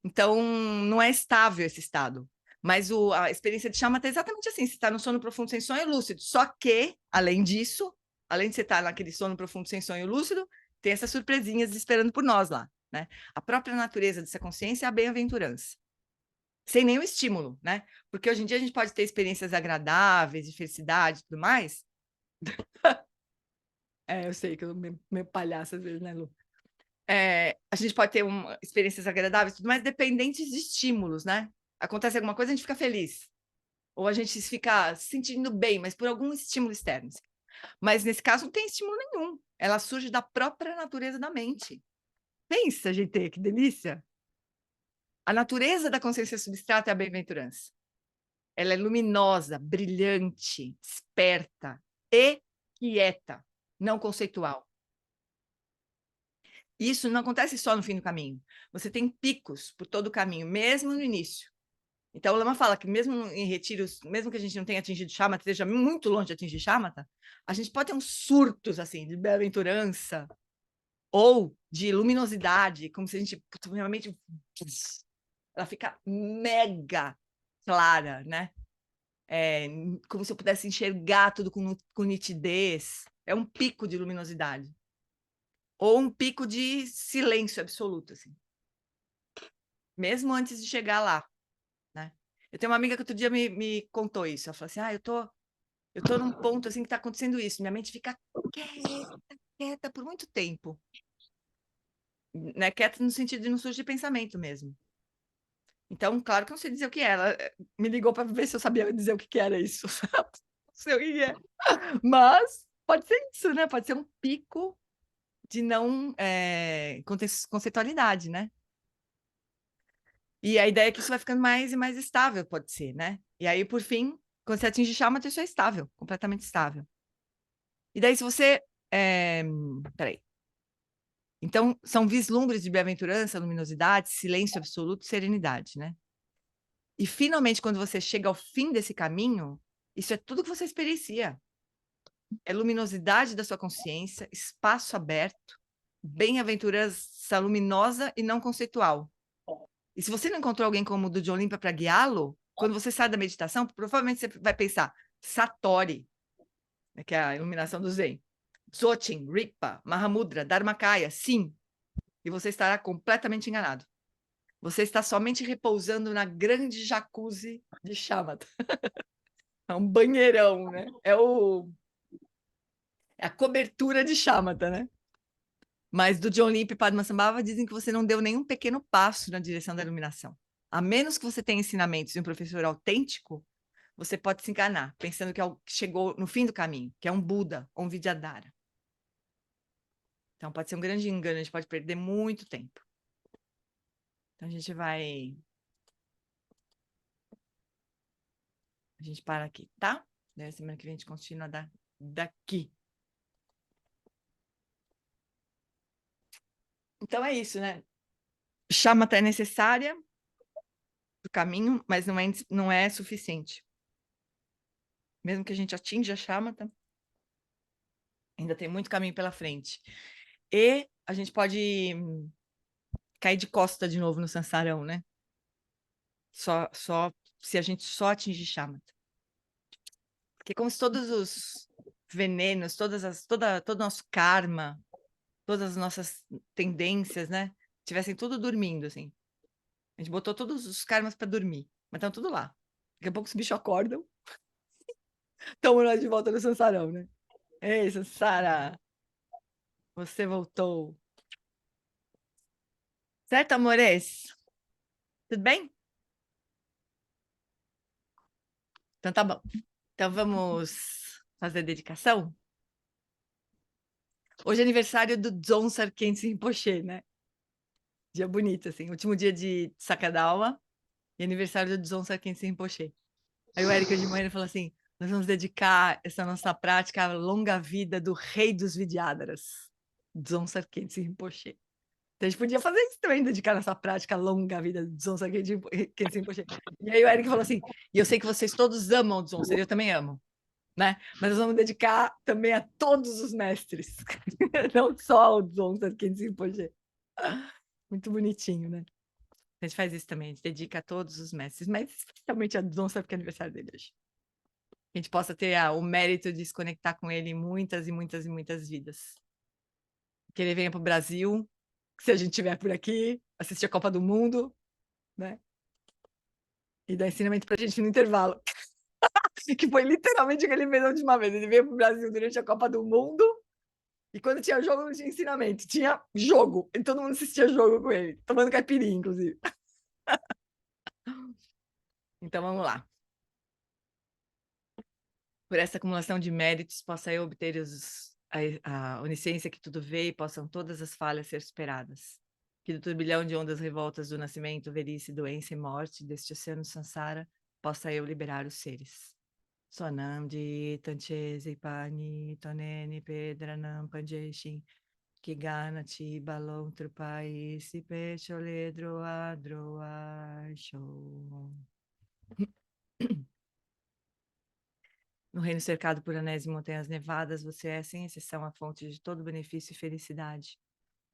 Então, não é estável esse estado. Mas a experiência de shamatha é exatamente assim, você está no sono profundo sem sonho lúcido. Só que, além disso, além de você estar naquele sono profundo sem sonho lúcido, tem essas surpresinhas esperando por nós lá, né? A própria natureza dessa consciência é a bem-aventurança. Sem nenhum estímulo, né? Porque hoje em dia a gente pode ter experiências agradáveis, de felicidade e tudo mais. Eu sei que eu meio palhaça às vezes, né, Lu? A gente pode ter experiências agradáveis e tudo mais, dependentes de estímulos, né? Acontece alguma coisa, a gente fica feliz. Ou a gente fica se sentindo bem, mas por algum estímulo externo. Mas nesse caso não tem estímulo nenhum. Ela surge da própria natureza da mente. Pensa, gente, que delícia! A natureza da consciência substrata é a bem-aventurança. Ela é luminosa, brilhante, esperta e quieta, não conceitual. Isso não acontece só no fim do caminho. Você tem picos por todo o caminho, mesmo no início. Então, o Lama fala que mesmo em retiros, mesmo que a gente não tenha atingido shamatha, esteja muito longe de atingir shamatha, a gente pode ter uns surtos, assim, de bem-aventurança ou de luminosidade, como se a gente, realmente, ela fica mega clara, né? Como se eu pudesse enxergar tudo com nitidez. É um pico de luminosidade. Ou um pico de silêncio absoluto, assim. Mesmo antes de chegar lá, né? Eu tenho uma amiga que outro dia me contou isso. Ela falou assim, eu tô num ponto assim que está acontecendo isso. Minha mente fica quieta por muito tempo. Né? Quieta no sentido de não surgir pensamento mesmo. Então, claro que eu não sei dizer o que é. Ela me ligou para ver se eu sabia dizer o que era isso. Não sei o que é. Mas pode ser isso, né? Pode ser um pico de não conceitualidade, né? E a ideia é que isso vai ficando mais e mais estável, pode ser, né? E aí, por fim, quando você atinge shamatha, isso é estável, completamente estável. E daí, se você... Peraí. Então, são vislumbres de bem-aventurança, luminosidade, silêncio absoluto, serenidade, né? E, finalmente, quando você chega ao fim desse caminho, isso é tudo que você experiencia. É luminosidade da sua consciência, espaço aberto, bem-aventurança luminosa e não conceitual. E se você não encontrou alguém como o do John Limpa para guiá-lo, quando você sai da meditação, provavelmente você vai pensar Satori, né, que é a iluminação do Zen, Dzogchen, Rigpa, Mahamudra, Dharmakaya, sim. E você estará completamente enganado. Você está somente repousando na grande jacuzzi de shamatha. É um banheirão, né? É a cobertura de shamatha, né? Mas do John Limpa e Padmasambhava dizem que você não deu nenhum pequeno passo na direção da iluminação. A menos que você tenha ensinamentos de um professor autêntico, você pode se enganar, pensando que chegou no fim do caminho, que é um Buda ou um Vidyadhara. Então, pode ser um grande engano, a gente pode perder muito tempo. Então, a gente vai... A gente para aqui, tá? Daí, semana que vem, a gente continua daqui. Então, é isso, né? Shamatha é necessária para o caminho, mas não é suficiente. Mesmo que a gente atinja a shamatha, ainda tem muito caminho pela frente. E a gente pode cair de costa de novo no sansarão, né? Se a gente só atingir shamatha. Porque como se todos os venenos, todo o nosso karma, todas as nossas tendências, né? Tivessem tudo dormindo, assim. A gente botou todos os karmas para dormir, mas estão tudo lá. Daqui a pouco os bichos acordam. Estamos nós de volta no sansarão, né? Ei, Sansara! Você voltou. Certo, amores? Tudo bem? Então tá bom. Então vamos fazer a dedicação? Hoje é aniversário do Dzongsa Khyentse Rinpoche, né? Dia bonito, assim. Último dia de Sakadawa e aniversário do Dzongsa Khyentse Rinpoche. Aí o Érico de manhã falou assim, nós vamos dedicar essa nossa prática à longa vida do rei dos Vidyadharas, Dzongsa Khyentse Rinpoche. Então a gente podia fazer isso também, dedicar nossa prática à longa vida do Dzongsa Khyentse Rinpoche. E aí o Érico falou assim, e eu sei que vocês todos amam o Dzongsa, eu também amo. Né? Mas nós vamos dedicar também a todos os mestres, não só ao Dzongsa Khyentse Rinpoche. Muito bonitinho, né? A gente faz isso também, a gente dedica a todos os mestres, mas especialmente a Dzonsa, porque é aniversário dele hoje. Que a gente possa ter o mérito de se conectar com ele em muitas e muitas e muitas vidas. Que ele venha para o Brasil, se a gente estiver por aqui, assistir a Copa do Mundo, né? E dar ensinamento pra gente no intervalo. Que foi literalmente o que ele fez a última vez. Ele veio para o Brasil durante a Copa do Mundo, e quando tinha jogo, não tinha ensinamento. Tinha jogo. E todo mundo assistia jogo com ele. Tomando caipirinha, inclusive. Então, vamos lá. Por essa acumulação de méritos, possa eu obter a onisciência que tudo vê e possam todas as falhas ser superadas. Que do turbilhão de ondas revoltas do nascimento, velhice, doença e morte deste oceano Sansara, possa eu liberar os seres. Sonam de Tanchese Pani Tonene Pedranam Panjeshin Kigana Ti Balon Trupai Si Pecho Ledro Adroa Show. No reino cercado por anéis e montanhas nevadas, você é, sem exceção, a fonte de todo benefício e felicidade.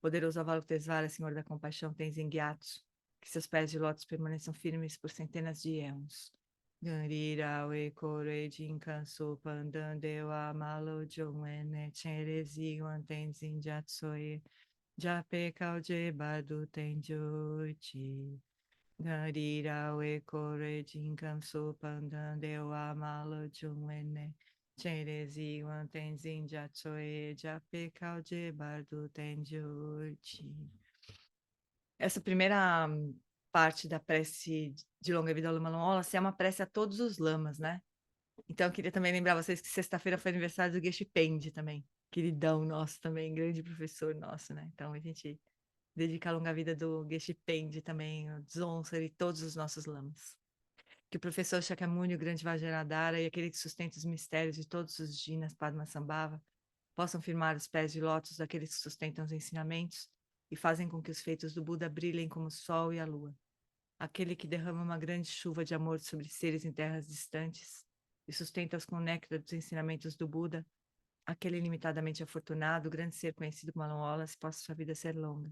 Poderoso Avalokitesvara, Senhor da Compaixão, Tenzin Gyatso, que seus pés de lótus permaneçam firmes por centenas de éons. Ganrira we kore jinkansu pandandewa malo jongwene cherezi tenzin jatsoe jape kauje badu tenjuchi. Ganrira we kore jinkansu pandandewa malo jongwene cherezi tenzin jatsoe jape kauje badu tenjuchi. Essa primeira parte da prece de Longa Vida ao Lama Lomola é uma prece a todos os lamas, né? Então, eu queria também lembrar vocês que sexta-feira foi aniversário do Geshe Pende também. Queridão nosso também, grande professor nosso, né? Então, a gente dedica a longa vida do Geshe Pende também, o Dzonsa e todos os nossos lamas. Que o professor Shakyamuni, o grande Vajradhara e aquele que sustenta os mistérios de todos os Jinas Padmasambhava possam firmar os pés de lótus daqueles que sustentam os ensinamentos e fazem com que os feitos do Buda brilhem como o sol e a lua. Aquele que derrama uma grande chuva de amor sobre seres em terras distantes e sustenta-os com o néctar dos ensinamentos do Buda, aquele ilimitadamente afortunado, o grande ser conhecido como Alon se possa sua vida ser longa.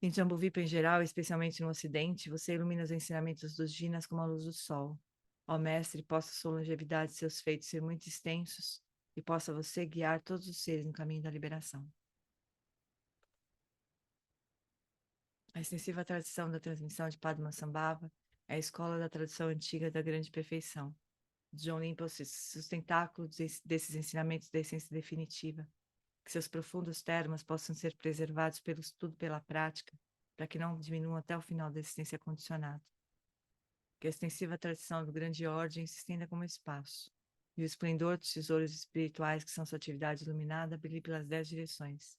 Em Jambuvipa em geral, especialmente no Ocidente, você ilumina os ensinamentos dos Jinas como a luz do sol. Ó Mestre, possa sua longevidade e seus feitos ser muito extensos e possa você guiar todos os seres no caminho da liberação. A extensiva tradição da transmissão de Padmasambhava é a escola da tradição antiga da grande perfeição. John Rinpoche, sustentáculo desses ensinamentos da essência definitiva. Que seus profundos termos possam ser preservados pelo estudo e pela prática, para que não diminuam até o final da existência condicionada. Que a extensiva tradição do grande ordem se estenda como espaço, e o esplendor dos tesouros espirituais que são sua atividade iluminada brilhe pelas 10 direções.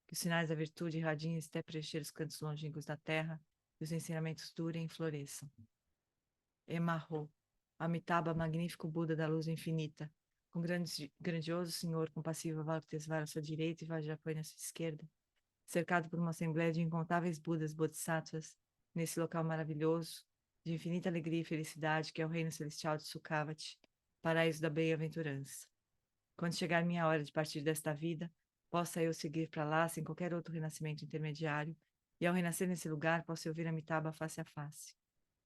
Que os sinais da virtude irradiem até preencher os cantos longínquos da terra e os ensinamentos durem e floresçam. Emarro, Amitabha, magnífico Buda da luz infinita, com grandioso Senhor compassivo Avalokitesvara à sua direita e Vajrapāṇi à sua esquerda, cercado por uma assembleia de incontáveis Budas Bodhisattvas, nesse local maravilhoso, de infinita alegria e felicidade, que é o reino celestial de Sukhavati, paraíso da bem-aventurança. Quando chegar minha hora de partir desta vida, possa eu seguir para lá sem qualquer outro renascimento intermediário, e ao renascer nesse lugar, possa eu ver Amitabha face a face.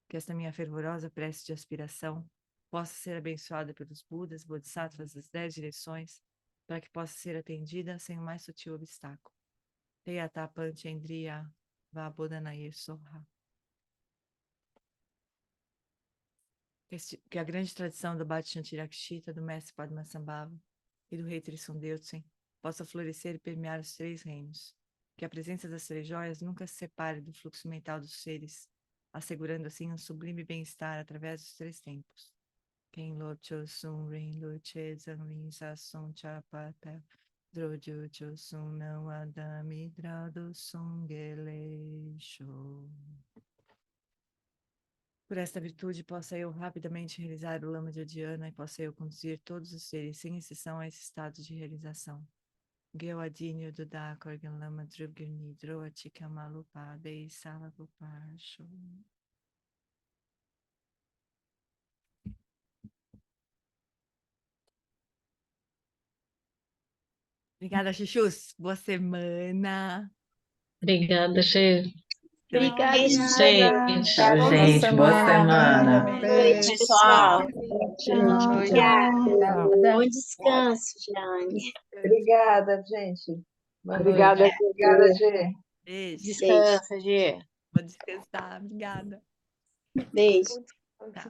Que esta minha fervorosa prece de aspiração possa ser abençoada pelos Budas, Bodhisattvas das 10 direções, para que possa ser atendida sem o mais sutil obstáculo. Teyata Panchendriya Vabodhanaya Soha. Que a grande tradição do Bhattacharya do mestre Padmasambhava e do rei Trisundeusen possa florescer e permear os 3 reinos. Que a presença das 3 joias nunca se separe do fluxo mental dos seres, assegurando assim um sublime bem-estar através dos 3 tempos. Quem locho sun rin luche zanlin sasun chapata drojo chosun não adami drado sungelesho. Por esta virtude, possa eu rapidamente realizar o lama de Odiana e possa eu conduzir todos os seres, sem exceção, a esse estado de realização. Gewadinho do Dakorgan Lama Drubgirni Droatika Malupada e Salagopasho. Obrigada, Chuchus. Boa semana. Obrigada, Che. Obrigada, Gente. Gente, boa semana. Boa noite, pessoal. Tchau. Obrigada. Bom descanso, Jane. Obrigada, gente. Boa Obrigada, noite. Obrigada, Gê. Beijo. Descansa, Gê. Vou descansar. Obrigada. Beijo. Tá.